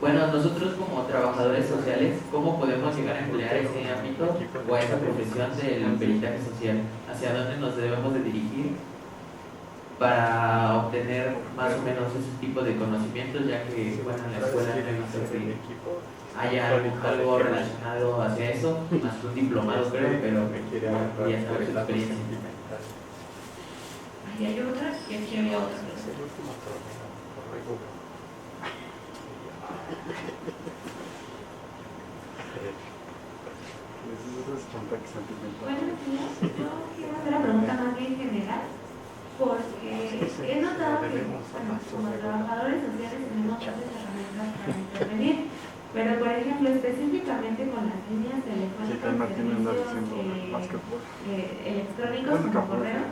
Bueno, nosotros como trabajadores sociales, ¿cómo podemos llegar a emplear ese ámbito o a esa profesión del peritaje social? ¿Hacia dónde nos debemos de dirigir para obtener más o menos ese tipo de conocimientos, ya que bueno, en la escuela no he visto que haya algo relacionado hacia eso, más que un diplomado creo, pero ya saber su experiencia? Ahí hay otra y aquí había otra. Buenos días, yo quiero hacer una pregunta más bien general, porque he notado que como trabajadores sociales tenemos muchas herramientas para intervenir, pero por ejemplo específicamente con las líneas telefónicas, servicios electrónicos como correo,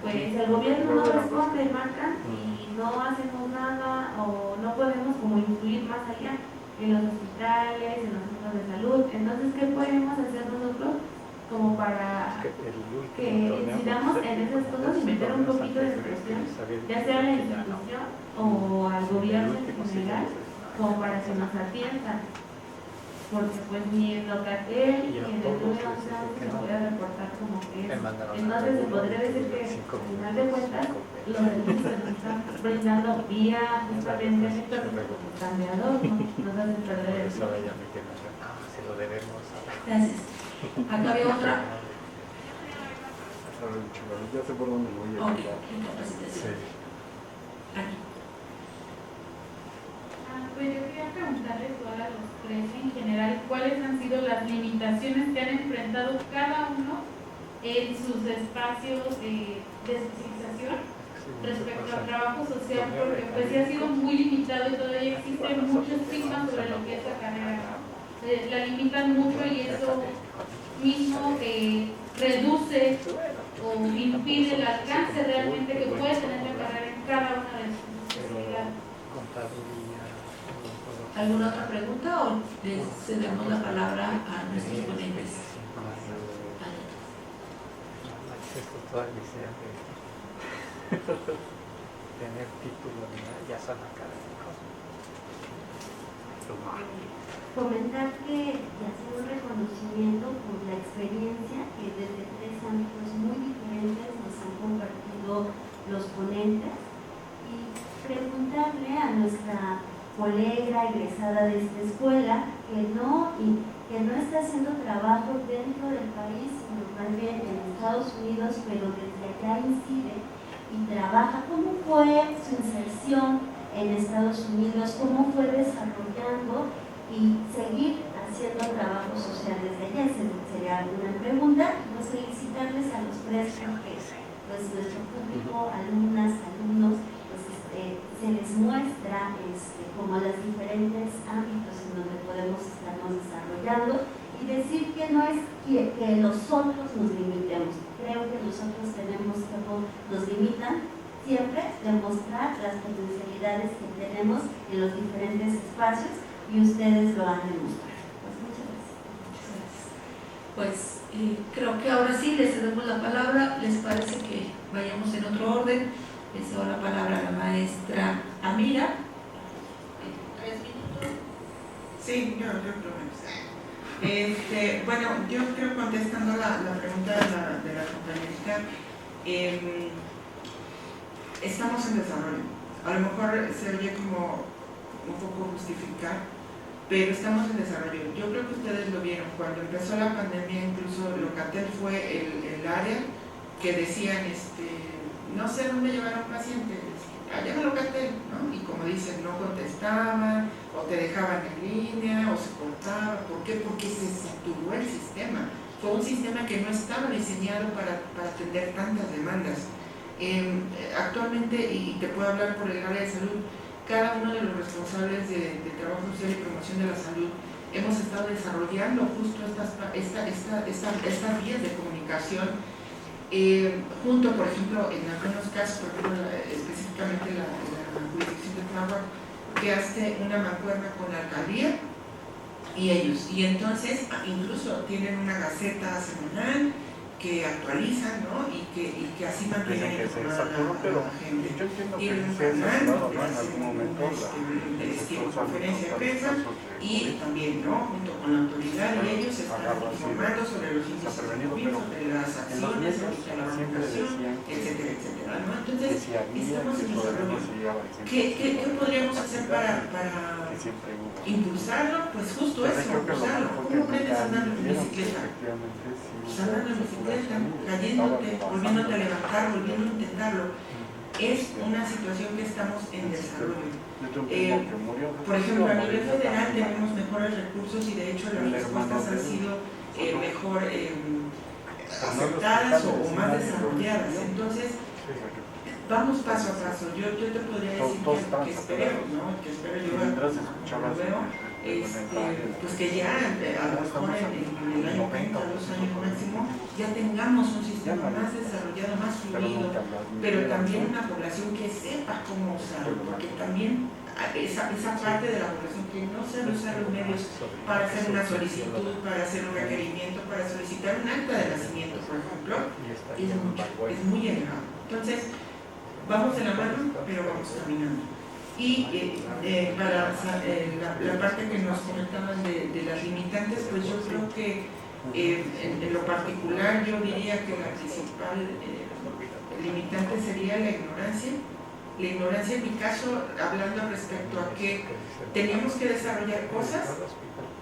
pues el gobierno no responde, marcan y no hacemos nada o no podemos como influir más allá en los hospitales, en los centros de salud. Entonces, ¿qué podemos hacer nosotros como para que incidamos en esas cosas y meter un poquito de presión, ya sea a la institución o al gobierno en general, como para que nos atiendan? Porque pues ni en Locatel ni en el 911 se puede reportar como que es. Entonces se podría decir que al final de cuentas los servicios que nos están brindando vía justamente electrónico están de adorno, nos hacen perder el tiempo. Gracias. Acá había otra. Ya sé por dónde voy a Ok, llegar. incapacitación. Sí. Aquí. Pues yo quería preguntarles igual a los tres en general cuáles han sido las limitaciones que han enfrentado cada uno en sus espacios de especialización respecto al trabajo social, porque pues sí ha sido muy limitado y todavía existe mucho estigma sobre lo que es la carrera. La limitan mucho y eso mismo reduce o impide el alcance realmente que puede tener la carrera en cada una de sus especialidades. ¿Alguna otra pregunta o les cedemos la palabra a nuestros ponentes? Esto todavía sea tener título de nada, ya son académicos. Comentar que ya hacer un reconocimiento por la experiencia que desde 3 ámbitos muy diferentes nos han compartido los ponentes y preguntarle a nuestra colega egresada de esta escuela que no está haciendo trabajo dentro del país, sino más bien en Estados Unidos, pero desde allá incide y trabaja. ¿Cómo fue su inserción en Estados Unidos? ¿Cómo fue desarrollando y seguir haciendo trabajo social desde allá? Esa sería una pregunta. Pues felicitarles a los tres porque pues, nuestro público, alumnas, alumnos, se les muestra como los diferentes ámbitos en donde podemos estarnos desarrollando y decir que no es que nosotros nos limitemos. Creo que nosotros tenemos como nos limitan siempre demostrar las potencialidades que tenemos en los diferentes espacios y ustedes lo han demostrado. Pues muchas gracias. Pues creo que ahora sí les cedemos la palabra. ¿Les parece que vayamos en otro orden? Les doy la palabra a la maestra Amira. 3 minutos. Sí, yo creo que bueno, yo creo contestando la pregunta de la compañerita, estamos en desarrollo. A lo mejor se oye como un poco justificar, pero estamos en desarrollo. Yo creo que ustedes lo vieron, cuando empezó la pandemia, incluso Locatel fue el área que decían, no sé dónde llevar a un paciente, allá en Locatel, ¿no? Y como dicen, no contestaban, o te dejaban en línea, o se cortaba. ¿Por qué? Porque se saturó el sistema. Fue un sistema que no estaba diseñado para atender tantas demandas. Actualmente, y te puedo hablar por el área de salud, cada uno de los responsables de trabajo social y promoción de la salud hemos estado desarrollando justo estas vías de comunicación, junto, por ejemplo, en algunos casos, por ejemplo, específicamente la jurisdicción de Tláhuac, que hace una mancuerna con la alcaldía y ellos, y entonces incluso tienen una gaceta semanal que actualizan, ¿no? y que así mantienen informada la gente. Tienen un canal donde hacen estilo conferencia de prensa y también, ¿no? Junto con la autoridad, y ellos están informando sobre los índices de COVID, sobre las acciones, sobre la vacunación, etcétera, etcétera, ¿no? Entonces, estamos en desarrollo. ¿Qué podríamos hacer para impulsarlo? Pues justo eso, impulsarlo. ¿Cómo aprendes andando en bicicleta? Pues andando en bicicleta, cayéndote, volviéndote a levantar, volviendo a intentarlo. Es una situación que estamos en desarrollo. Por ejemplo, a nivel federal tenemos mejores recursos y de hecho las respuestas han sido mejor aceptadas o más desarrolladas. Entonces, vamos paso a paso. Yo te podría decir que esperemos, ¿no? Que espero yo, lo veo, pues que ya a lo mejor en el año 30, 2 años máximo, ya tengamos un sistema más desarrollado, más fluido, pero también una población que sepa cómo usarlo, porque también esa parte de la población que no sabe usar los medios para hacer una solicitud, para hacer un requerimiento, para solicitar un acta de nacimiento, por ejemplo, es muy elevado. Entonces, vamos de la mano, pero vamos caminando. Y para la parte que nos comentaban de las limitantes, pues yo creo que en lo particular yo diría que la principal limitante sería la ignorancia. La ignorancia en mi caso, hablando respecto a que teníamos que desarrollar cosas,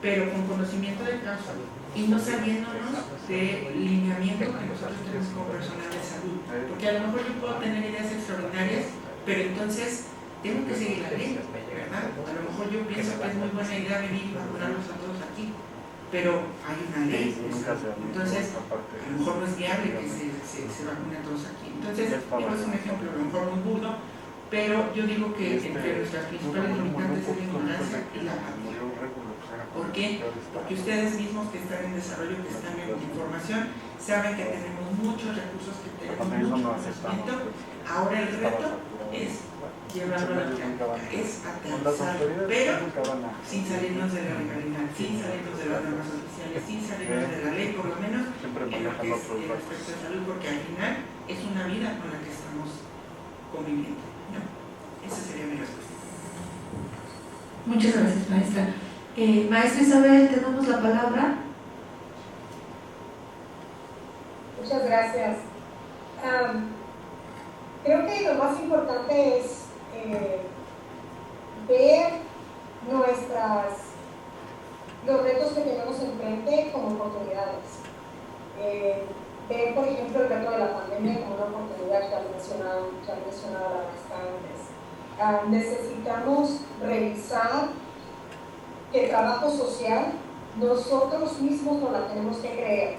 pero con conocimiento de causa y no saliéndonos del lineamiento que nosotros tenemos como personal de porque a lo mejor yo puedo tener ideas extraordinarias, pero entonces tengo que seguir la ley, ¿verdad? A lo mejor yo pienso que es muy buena idea venir y vacunarlos a todos aquí, pero hay una ley, entonces a lo mejor no es viable que se vacune a todos aquí. Entonces, digo, es un ejemplo a lo mejor muy burdo, pero yo digo que entre nuestras principales limitantes es la ignorancia y la apatía. ¿Por qué? Porque ustedes mismos que están en desarrollo, que están en formación, saben que tenemos muchos recursos, que tenemos mucho conocimiento. Ahora el reto es llevarlo a la práctica, es aterrizar, pero sin salirnos de la legalidad, sin salirnos de las normas oficiales, sin salirnos de la ley, por lo menos en lo que es el aspecto de salud, porque al final es una vida con la que estamos conviviendo, ¿no? Esa sería mi respuesta. Muchas gracias, maestra. Maestra Isabel, tenemos la palabra. Muchas gracias. Creo que lo más importante es ver los retos que tenemos enfrente como oportunidades. Ver, por ejemplo, el reto de la pandemia como una oportunidad que han mencionado la maestra antes. Necesitamos revisar que el trabajo social nosotros mismos nos la tenemos que creer.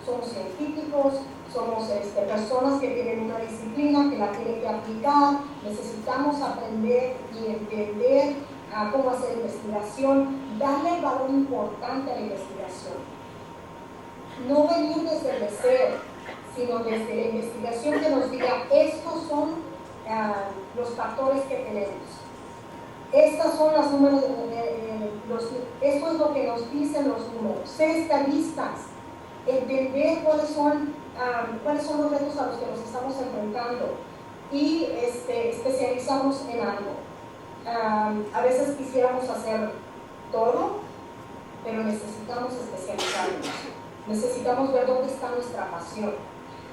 Somos científicos, somos personas que tienen una disciplina, que la tienen que aplicar, necesitamos aprender y entender cómo hacer investigación, darle el valor importante a la investigación. No venir desde el deseo, sino desde la investigación que nos diga, estos son los factores que tenemos. Estas son las números, esto es lo que nos dicen los números. Ser estadistas, entender cuáles son los retos a los que nos estamos enfrentando y especializarnos en algo. A veces quisiéramos hacer todo, pero necesitamos especializarnos. Necesitamos ver dónde está nuestra pasión.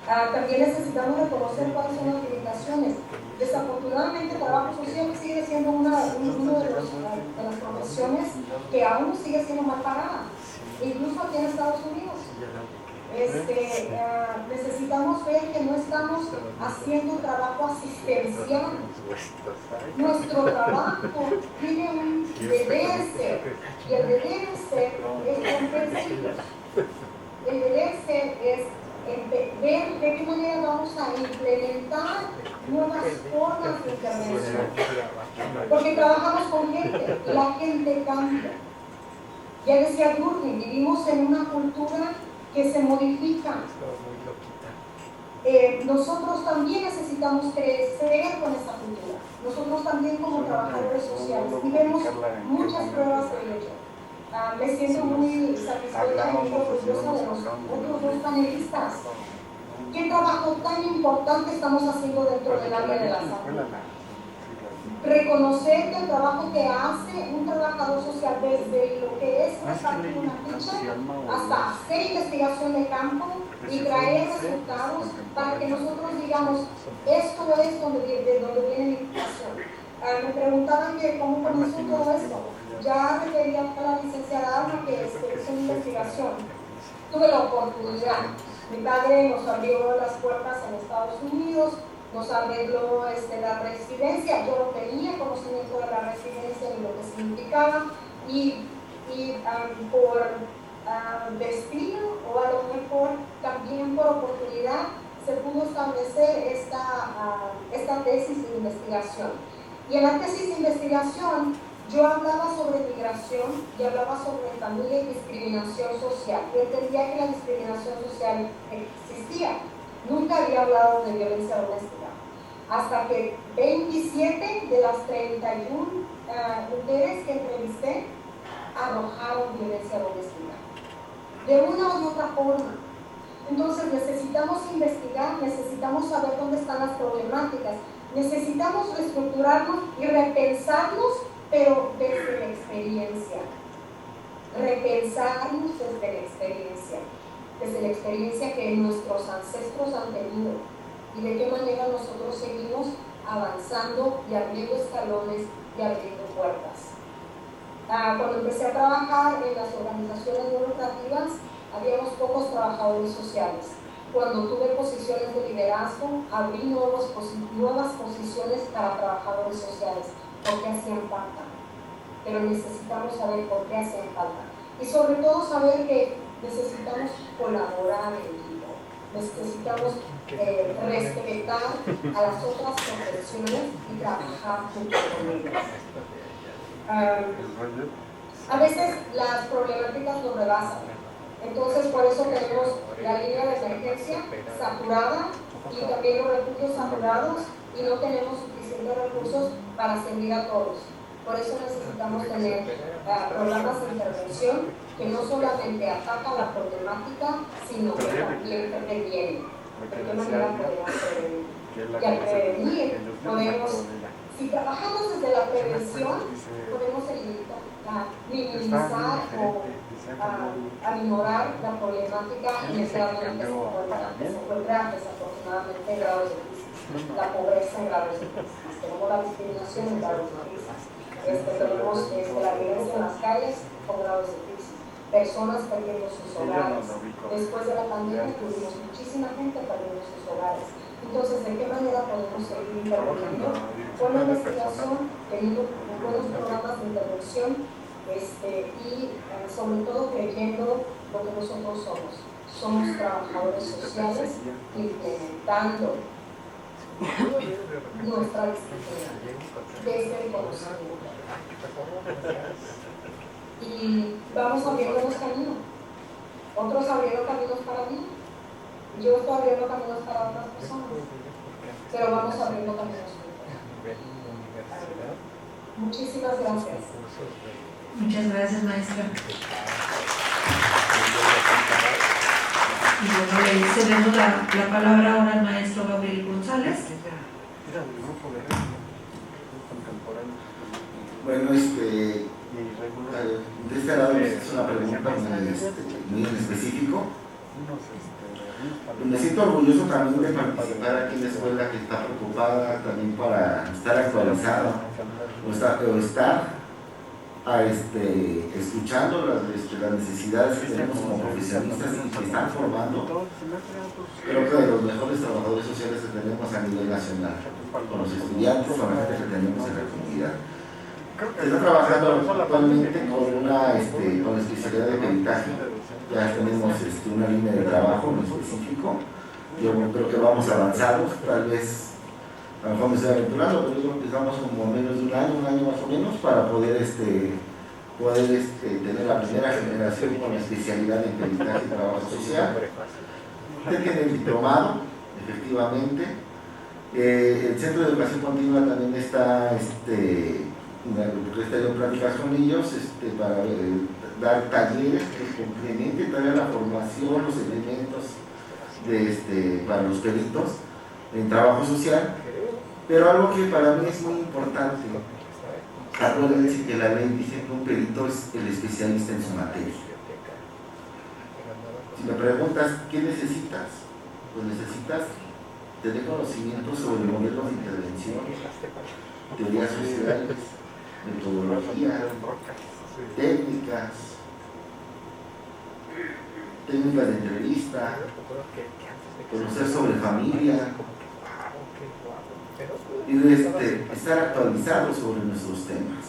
También necesitamos reconocer cuáles son las limitaciones. Desafortunadamente, el trabajo social sigue siendo una de las profesiones que aún sigue siendo mal pagada, incluso aquí en Estados Unidos. Necesitamos ver que no estamos haciendo trabajo asistencial. Nuestro trabajo tiene un deber ser, y el deber ser es comprensivo. El deber ser es ver de qué manera vamos a implementar nuevas formas de intervención. Porque trabajamos con gente y la gente cambia. Ya decía Durkheim, vivimos en una cultura que se modifica. Nosotros también necesitamos crecer con esta cultura. Nosotros también como trabajadores sociales y vemos muchas pruebas de ello. Me siento muy satisfecha y muy orgullosa de los otros dos panelistas. ¿Qué trabajo tan importante estamos haciendo dentro del área de la salud? Reconocer que el trabajo que hace un trabajador social, desde lo que es repartir una ficha hasta hacer investigación de campo y traer resultados para que nosotros digamos, esto es de donde viene la información. Me preguntaban que cómo comenzó todo esto. Ya refería a la licenciada Alma que es una investigación. Tuve la oportunidad. Mi padre nos abrió las puertas en Estados Unidos, nos arregló la residencia. Yo no tenía conocimiento de la residencia ni lo que significaba y por destino o a lo mejor también por oportunidad se pudo establecer esta tesis de investigación. Y en la tesis de investigación yo hablaba sobre migración y hablaba sobre familia y discriminación social. Yo entendía que la discriminación social existía. Nunca había hablado de violencia doméstica. Hasta que 27 de las 31 mujeres que entrevisté arrojaron violencia doméstica. De una u otra forma. Entonces necesitamos investigar, necesitamos saber dónde están las problemáticas, necesitamos reestructurarnos y repensarnos, pero desde la experiencia. Repensarnos desde la experiencia que nuestros ancestros han tenido y de qué manera nosotros seguimos avanzando y abriendo escalones y abriendo puertas. Cuando empecé a trabajar en las organizaciones no lucrativas, habíamos pocos trabajadores sociales. Cuando tuve posiciones de liderazgo, abrí nuevas posiciones para trabajadores sociales, porque hacían falta. Pero necesitamos saber por qué hacen falta. Y sobre todo saber que necesitamos colaborar en equipo. Necesitamos respetar a las otras profesiones y trabajar junto con ellas. A veces las problemáticas nos rebasan. Entonces, por eso tenemos la línea de emergencia saturada y también los refugios saturados y no tenemos suficientes recursos para servir a todos. Por eso necesitamos tener programas de intervención que no solamente atacan la problemática, sino que también previenen. ¿De qué manera podemos prevenir? Y al prevenir, si trabajamos desde la prevención, podemos minimizar o aminorar la problemática inicialmente que se encuentra desafortunadamente en grados de crisis. La pobreza en grados de crisis, tenemos la discriminación en grados de crisis, tenemos la violencia en las calles con grados de crisis, personas perdiendo sus hogares. Después de la pandemia tuvimos muchísima gente perdiendo sus hogares. Entonces, ¿de qué manera podemos seguir interviniendo? Con la investigación, teniendo buenos programas de intervención y sobre todo creyendo lo que nosotros somos. Somos trabajadores sociales implementando nuestra disciplina desde el conocimiento. Y vamos abriendo los caminos. Otros abrieron caminos para mí. Yo estoy abriendo caminos para otras personas. Pero vamos abriendo caminos juntos. Muchísimas gracias. Muchas gracias, maestra. Y bueno, le cedemos la palabra ahora al maestro Gabriel González. Bueno, de este lado es una pregunta muy en específico. Me siento orgulloso también de participar aquí en la escuela que está preocupada también para estar actualizada o estar escuchando las necesidades que tenemos como profesionistas y que están formando. Creo que de los mejores trabajadores sociales que tenemos a nivel nacional, con los estudiantes, con la gente que tenemos en la comunidad. Se está trabajando actualmente con la especialidad de peritaje. Ya tenemos una línea de trabajo en específico. Yo creo que vamos avanzados, tal vez, a lo mejor me estoy aventurando, pero yo creo que estamos como menos de un año más o menos, para poder tener la primera generación con la especialidad en peritaje y trabajo social. Usted tiene el diplomado, efectivamente. El Centro de Educación Continua también está yo pláticas con ellos para dar talleres que complementen también la formación, los elementos para los peritos en trabajo social. Pero algo que para mí es muy importante, acuérdense que la ley dice que un perito es el especialista en su materia. Si me preguntas, ¿qué necesitas? Pues necesitas tener conocimiento sobre modelos de intervención, teorías sociales, metodología, técnicas de entrevista, conocer sobre familia y estar actualizados sobre nuestros temas.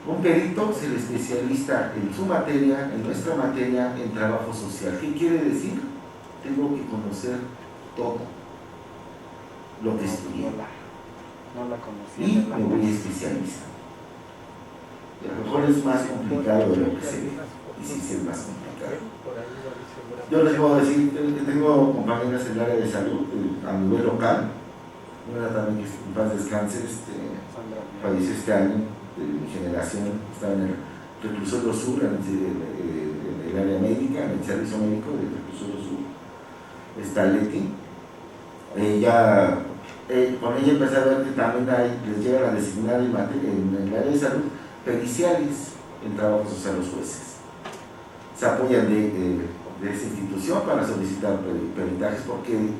Un perito es el especialista en su materia, en nuestra materia, en trabajo social. ¿Qué quiere decir? Tengo que conocer todo lo que estudié y me voy a especializar. Y a lo mejor es más complicado de lo que se ve, y sí es más complicado. Yo les puedo decir, tengo compañeras en el área de salud a nivel local, una también que en paz descanse, falleció este año, de mi generación, estaba en el reclusorio sur, en el área médica, en el servicio médico del reclusorio sur, está Leti. Con ella empecé a ver que también les llegan a designar en el área de salud periciales en trabajo social los jueces. Se apoyan de esa institución para solicitar peritajes, porque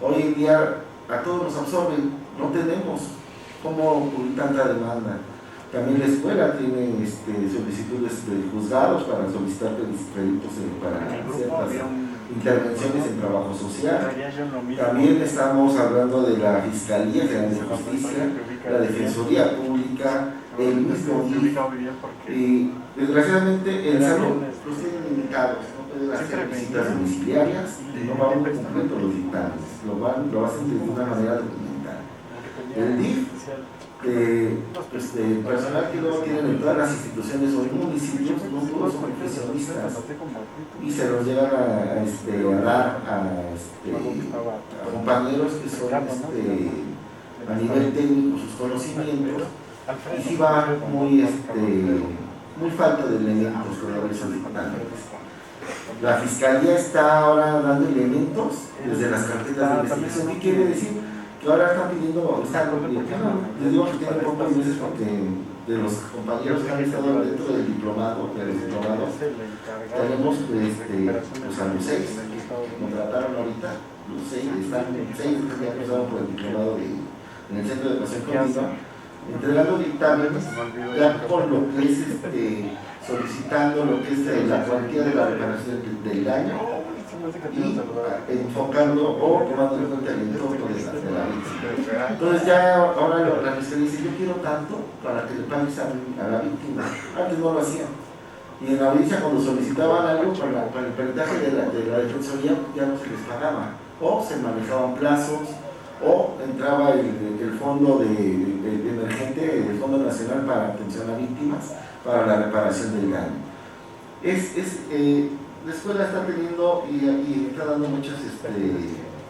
hoy en día a todos nos absorben, no tenemos cómo cubrir tanta demanda. También la escuela tiene solicitudes de juzgados para solicitar peritos para ciertas intervenciones en trabajo social. También estamos hablando de la Fiscalía General de Justicia, la Defensoría Pública, el mismo DIF, y desgraciadamente el salud los tienen limitados, no pueden hacer visitas domiciliarias, no van cumpliendo los dictámenes, lo hacen de una manera documental. El DIF, el personal que luego tienen en todas las instituciones o en municipios, no todos son profesionistas y se los llegan a dar a compañeros que son a nivel técnico sus conocimientos, y sí va muy falta de elementos todavía esos dictámenes. La Fiscalía está ahora dando elementos desde las carpetas de investigación. ¿Qué quiere decir? Que ahora están pidiendo, les digo que tienen pocos meses porque de los compañeros que han estado dentro del diplomado, de los diplomados, tenemos a los 6 que contrataron ahorita, los 6 están 6 que ya pasaron por el diplomado en el Centro de Educación Continua, entregando dictámenes ya con lo que es solicitando lo que es la cuantía de la reparación del daño y enfocando o tomando en cuenta el entorno de la víctima. Entonces ya ahora la fiscalía dice, yo quiero tanto para que le pagues a la víctima. Antes no lo hacían. Y en la audiencia cuando solicitaban algo para el peritaje de la defensoría ya no se les pagaba. O se manejaban plazos, o entraba el fondo de emergente, el Fondo Nacional para Atención a Víctimas, para la reparación del daño. La escuela está teniendo y está dando muchas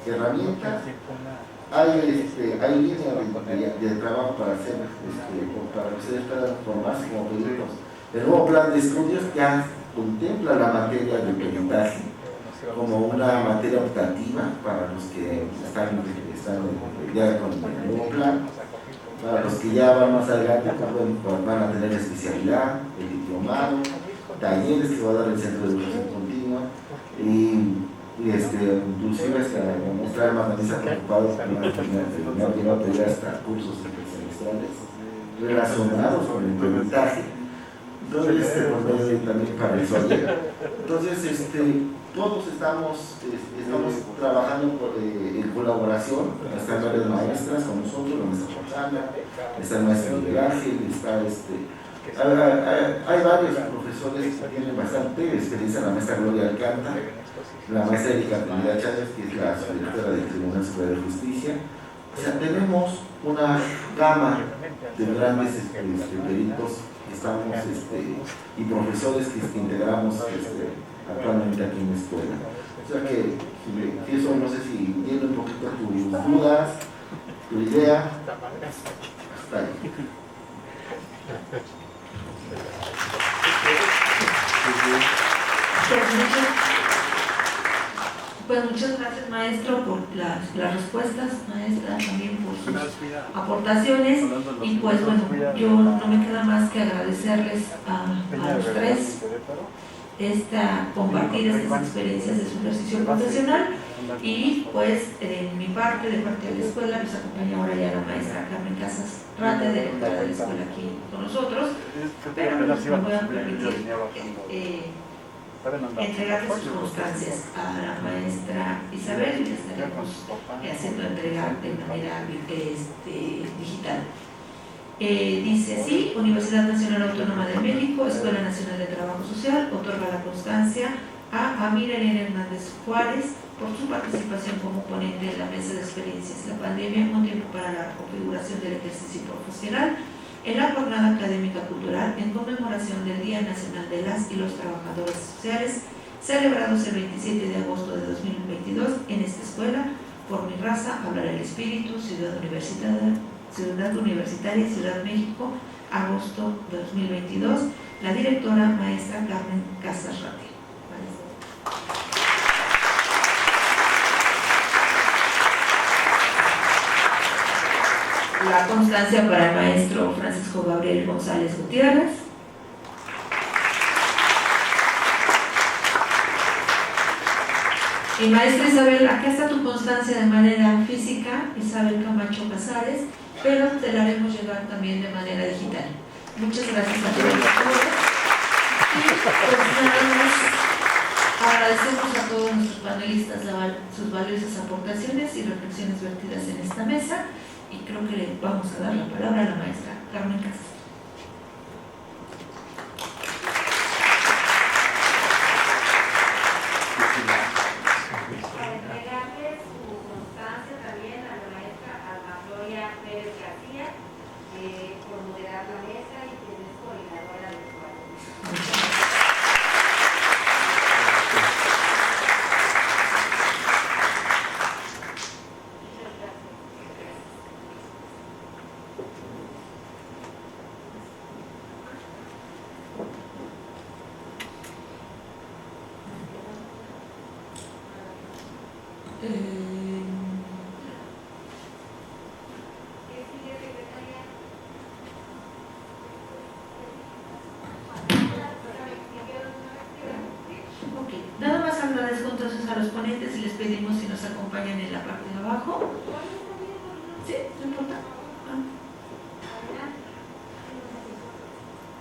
herramientas. Hay línea de trabajo para hacer, para que ustedes puedan formarse como peritos. El nuevo plan de estudios ya contempla la materia de peritaje como una materia optativa para los que están ya con el nuevo plan. Para los que ya van más adelante, pues van a tener la especialidad, el diplomado, talleres que va a dar el Centro de Educación Continua inclusive hasta mostrar más también se ha preocupado me ha llegado a pedir hasta cursos semestrales relacionados con el peritaje. Entonces, también para eso. Entonces, todos estamos trabajando en colaboración. Están varias maestras con nosotros, la maestra Chocana, está el maestro Miguel Ángel, hay varios profesores que tienen bastante experiencia, la maestra Gloria Alcántara, la maestra Erika Trinidad Chávez, que es la directora del Tribunal Superior de Justicia. O sea, tenemos una gama de grandes peritos que estamos y profesores que integramos actualmente aquí en la escuela. O sea que eso no sé si tiene un poquito tus dudas, tu idea, hasta ahí. Pues muchas gracias, maestro, por las respuestas, maestra, también por sus aportaciones. Y pues bueno, yo no me queda más que agradecerles a los tres compartir estas experiencias de su ejercicio profesional. Y pues de mi parte, de parte de la escuela, nos acompaña ahora ya la maestra Carmen Casas Rate, directora de la escuela aquí con nosotros, pero me voy a permitir entregarle sus constancias a la maestra Isabel y le estaremos haciendo entrega de manera digital. Dice sí, Universidad Nacional Autónoma de México, Escuela Nacional de Trabajo Social, otorga la constancia a Amir Elena Hernández Juárez por su participación como ponente en la mesa de experiencias. La pandemia, un tiempo para la configuración del ejercicio profesional en la jornada académica cultural en conmemoración del Día Nacional de las y los Trabajadores Sociales, celebrados el 27 de agosto de 2022 en esta escuela. Por mi raza, hablar el espíritu, Ciudad Universitaria, Ciudad México, agosto de 2022. La directora maestra Carmen Casas Rate. La constancia para el maestro Francisco Gabriel González Gutiérrez. Y maestra Isabel, acá está tu constancia de manera física, Isabel Camacho Casares, pero te la haremos llegar también de manera digital. Muchas gracias a todos. Y pues nada más Agradecemos a todos nuestros panelistas sus valiosas aportaciones y reflexiones vertidas en esta mesa, y creo que le vamos a dar la palabra a la maestra Carmen Casas. Para entregarle su constancia también a la maestra Alma Gloria Pérez García, por moderar la mesa y quien es coordinadora del cuadro. Muchas gracias. Ok, nada más agradezco entonces a los ponentes y les pedimos si nos acompañan en la parte de abajo. Sí, no importa.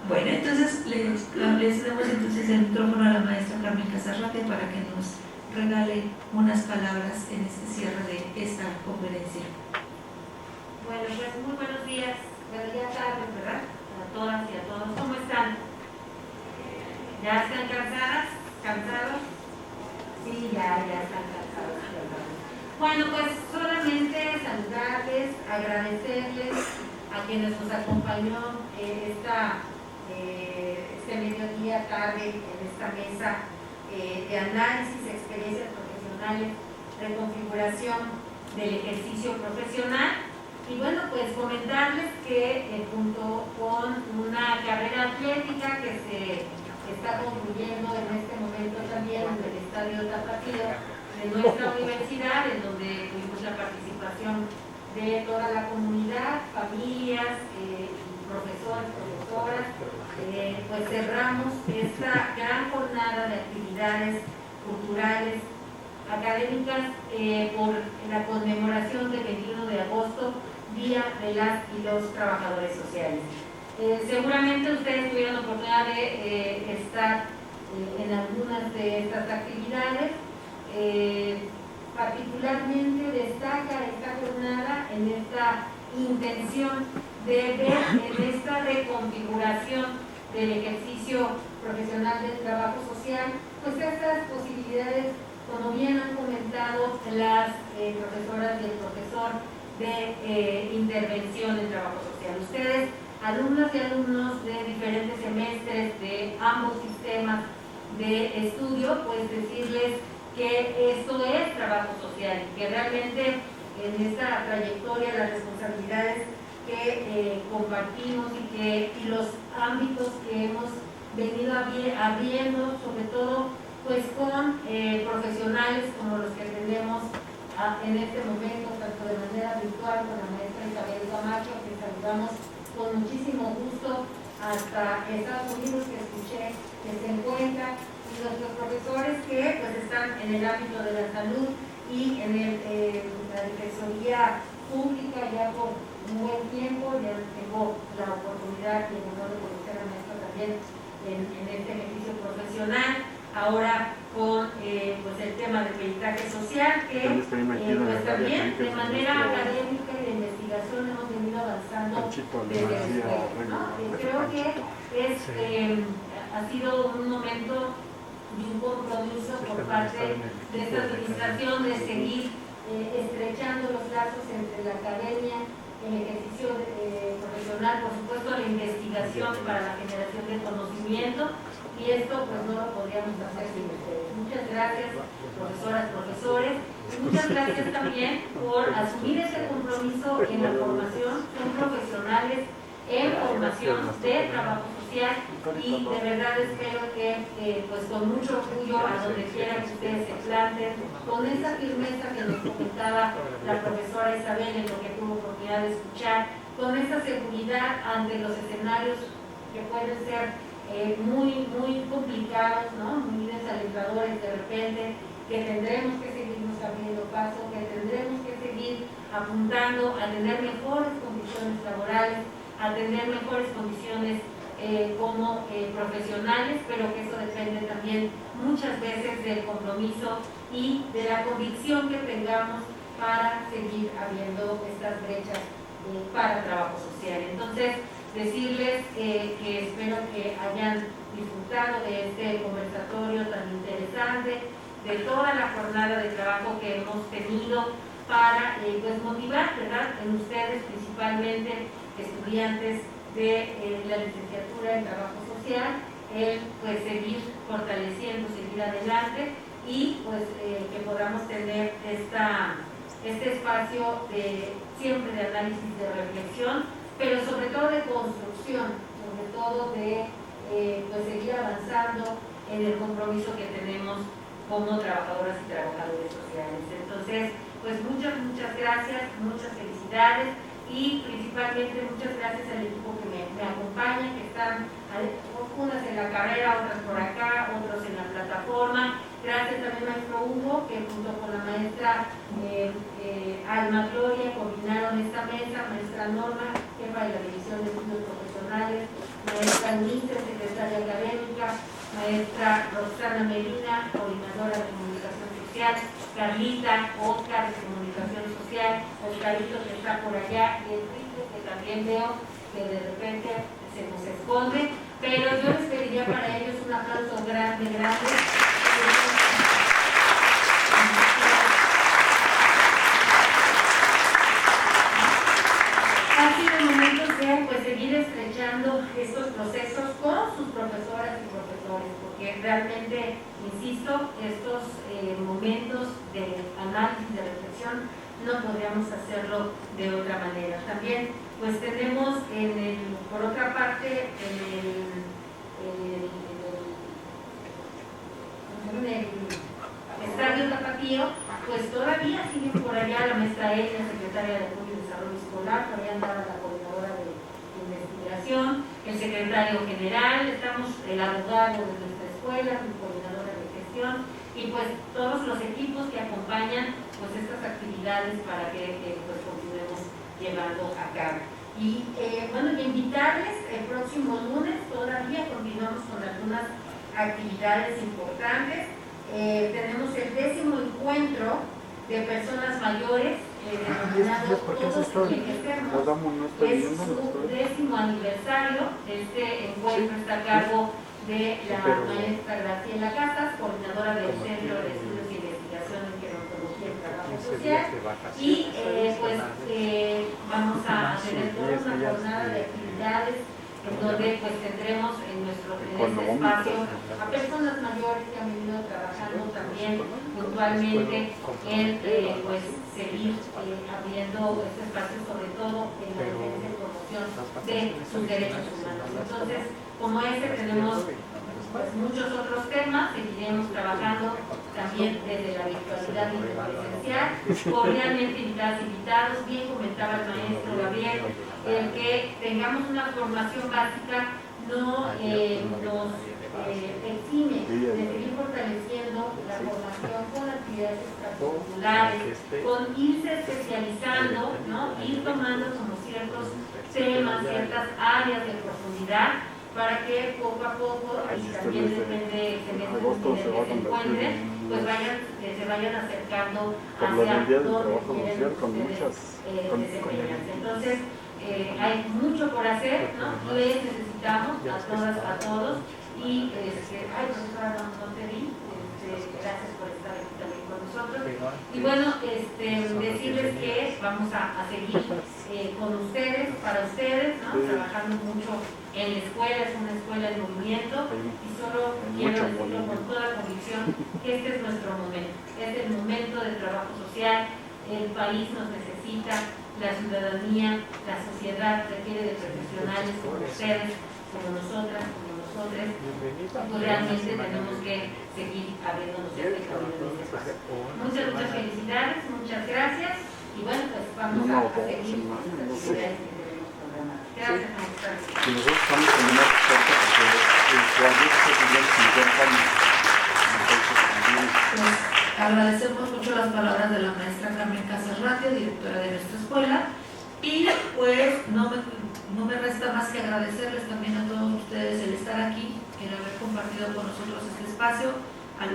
Bueno, entonces les damos entonces el micrófono a la maestra Carmen Casarrate para que nos regale unas palabras en este cierre de esta conferencia. Bueno, pues muy buenos días, buenos días tardes, ¿verdad? A todas y a todos. ¿Cómo están? ¿Ya están cansadas? ¿Cansados? Sí, ya están cansados. Bueno, pues solamente saludarles, agradecerles a quienes nos acompañó este mediodía tarde en esta mesa de análisis, experiencias profesionales, reconfiguración del ejercicio profesional. Y bueno, pues comentarles que junto con una carrera atlética que se está concluyendo en este momento también en el Estadio Tapatío de nuestra universidad, en donde tuvimos la participación de toda la comunidad, familias, profesores, profesoras, pues cerramos esta gran jornada de actividades culturales, académicas, por la conmemoración del 21 de agosto, Día de las y los Trabajadores Sociales. Seguramente ustedes tuvieron la oportunidad de estar en algunas de estas actividades. Particularmente destaca esta jornada en esta intención de ver en esta reconfiguración del ejercicio profesional del trabajo social, pues estas posibilidades, como bien han comentado las profesoras y el profesor, de intervención en trabajo social. Ustedes, alumnas y alumnos de diferentes semestres de ambos sistemas de estudio, pues decirles que esto es trabajo social, que realmente en esta trayectoria las responsabilidades que compartimos y los ámbitos que hemos venido abriendo, sobre todo pues con profesionales como los que tenemos en este momento, tanto de manera virtual con la maestra Isabel Camacho, que saludamos con muchísimo gusto hasta Estados Unidos, que escuché que se encuentra, y nuestros profesores que pues están en el ámbito de la salud y en la defensoría pública ya por un buen tiempo. Ya tengo la oportunidad y el honor de conocer a maestra también en este ejercicio profesional. Ahora con pues el tema del peritaje social, que pues también de manera académica y de investigación hemos venido avanzando desde la escuela, ¿no? Creo que ha sido un momento y un compromiso por parte de esta administración de seguir estrechando los lazos entre la academia, el ejercicio profesional, por supuesto la investigación para la generación de conocimiento. Y esto pues no lo podríamos hacer sin ustedes. Muchas gracias, profesoras, profesores, y muchas gracias también por asumir ese compromiso en la formación. Son profesionales en formación de trabajo social y de verdad espero que pues con mucho orgullo a donde quiera que ustedes se planten, con esa firmeza que nos comentaba la profesora Isabel en lo que tuvo oportunidad de escuchar, con esa seguridad ante los escenarios que pueden ser muy complicados, ¿no? Muy desalentadores de repente, que tendremos que seguirnos abriendo paso, que tendremos que seguir apuntando a tener mejores condiciones laborales, a tener mejores condiciones como profesionales, pero que eso depende también muchas veces del compromiso y de la convicción que tengamos para seguir habiendo estas brechas para trabajo social. Entonces, decirles que espero que hayan disfrutado de este conversatorio tan interesante, de toda la jornada de trabajo que hemos tenido para pues motivar, ¿verdad?, en ustedes, principalmente estudiantes de la licenciatura en trabajo social, pues seguir fortaleciendo, seguir adelante y pues que podamos tener este espacio siempre de análisis, de reflexión, pero sobre todo de construcción, sobre todo de pues seguir avanzando en el compromiso que tenemos como trabajadoras y trabajadores sociales. Entonces, pues muchas gracias, muchas felicidades y principalmente muchas gracias al equipo que me acompaña, que están unas en la carrera, otras por acá, otros en la plataforma. Gracias también maestro Hugo, que junto con la maestra Alma Gloria coordinaron esta mesa, maestra Norma, jefa de la División de Estudios Profesionales, maestra Unice, secretaria académica, maestra Roxana Medina, coordinadora de comunicación social, Carlita, Oscar de comunicación social, Oscarito que está por allá y Enrique que también veo que de repente se nos esconde, pero yo les pediría para ellos un aplauso grande. Ha sido momento de pues seguir estrechando estos procesos con sus profesoras y profesores, porque realmente, insisto, estos momentos de análisis, de reflexión, no podríamos hacerlo de otra manera. También pues tenemos por otra parte en el Estadio Tapatío, pues todavía sigue por allá la maestra Elia, secretaria de Apoyo y Desarrollo Escolar, por allá andaba la coordinadora de investigación, el secretario general, estamos el abogado de nuestra escuela, mi coordinadora de gestión, y pues todos los equipos que acompañan pues estas actividades para que pues continuemos llevando a cabo. Y bueno, invitarles el próximo lunes, todavía continuamos con algunas actividades importantes. Tenemos el 10º encuentro de personas mayores denominado Todos Envejecemos. Es su 10º aniversario. Este encuentro está a cargo de la maestra Graciela Casas, coordinadora del Centro de Estudios e Investigación en Gerontología y Trabajo Social, y pues vamos a tener toda una jornada de actividades en donde pues tendremos en este espacio a personas mayores que han venido trabajando también puntualmente en pues seguir abriendo este espacio, sobre todo en la defensa y promoción de sus derechos humanos. Entonces, como tenemos pues muchos otros temas, seguiremos trabajando también desde la virtualidad y desde lo presencial, cordialmente invitadas e invitados. Bien comentaba el maestro Gabriel, el que tengamos una formación básica no nos exime de seguir fortaleciendo la formación con actividades extracurriculares, con irse especializando, ¿no?, ir tomando como ciertos temas, ciertas áreas de profundidad, para que poco a poco, y también depende del semestre que se encuentren, pues se vayan acercando hacia donde quieren ustedes desempeñarse. Entonces, hay mucho por hacer, ¿no? Les necesitamos a todas, a todos, y profesora, no te vi, gracias por estar aquí también con nosotros. Y bueno, decirles que vamos a seguir con ustedes, para ustedes, ¿no?, trabajando mucho en la escuela. Es una escuela en movimiento, y solo quiero decirlo con toda convicción que este es nuestro momento, es el momento del trabajo social. El país nos necesita, la ciudadanía, la sociedad requiere de profesionales como ustedes, como nosotras, como nosotros. Pues realmente tenemos que seguir abriéndonos este camino. Muchas felicidades, muchas gracias, y bueno, pues vamos a seguir con las actividades que tenemos programadas. Gracias, maestra. Y nosotros estamos en una puerta porque el proyecto sería 50 años. Pues agradecemos mucho las palabras de la maestra Carmen Casas Ratio, directora de nuestra escuela, Y pues no me resta más que agradecerles también a todos ustedes el estar aquí, el haber compartido con nosotros este espacio, a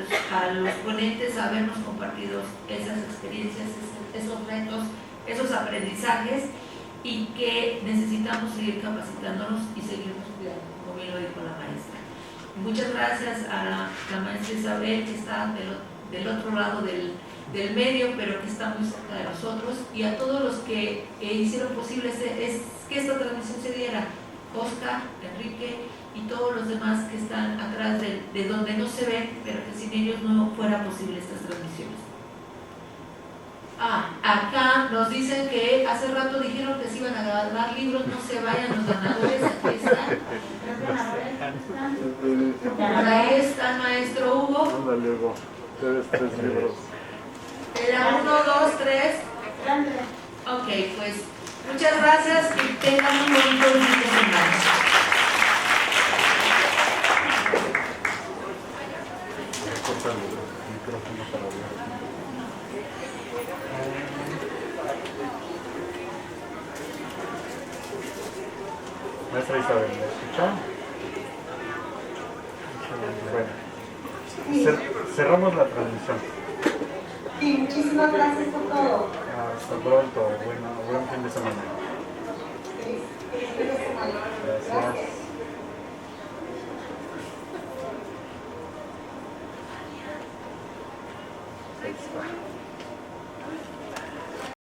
los ponentes habernos compartido esas experiencias, esos retos, esos aprendizajes, y que necesitamos seguir capacitándonos y seguirnos cuidando, como bien lo dijo la maestra. Muchas gracias a la maestra Isabel, que está del otro lado del medio, pero que está muy cerca de nosotros, y a todos los que hicieron posible que esta transmisión se diera: Oscar, Enrique y todos los demás que están atrás de donde no se ven, pero que sin ellos no fuera posible estas transmisiones. Acá nos dicen que hace rato dijeron que se iban a ganar libros. No se vayan los ganadores, aquí están. Por ahí está el maestro Hugo. Ándale, Hugo, debes 3 libros. Era 1, 2, 3. Ok, pues muchas gracias y tengan un bonito fin de semana. Corta el micrófono para hablar. Maestra Isabel, ¿me escucha? Bueno, cerramos la transmisión. Sí, muchísimas gracias por todo. Hasta pronto, buen fin de semana. Feliz fin de semana. Gracias.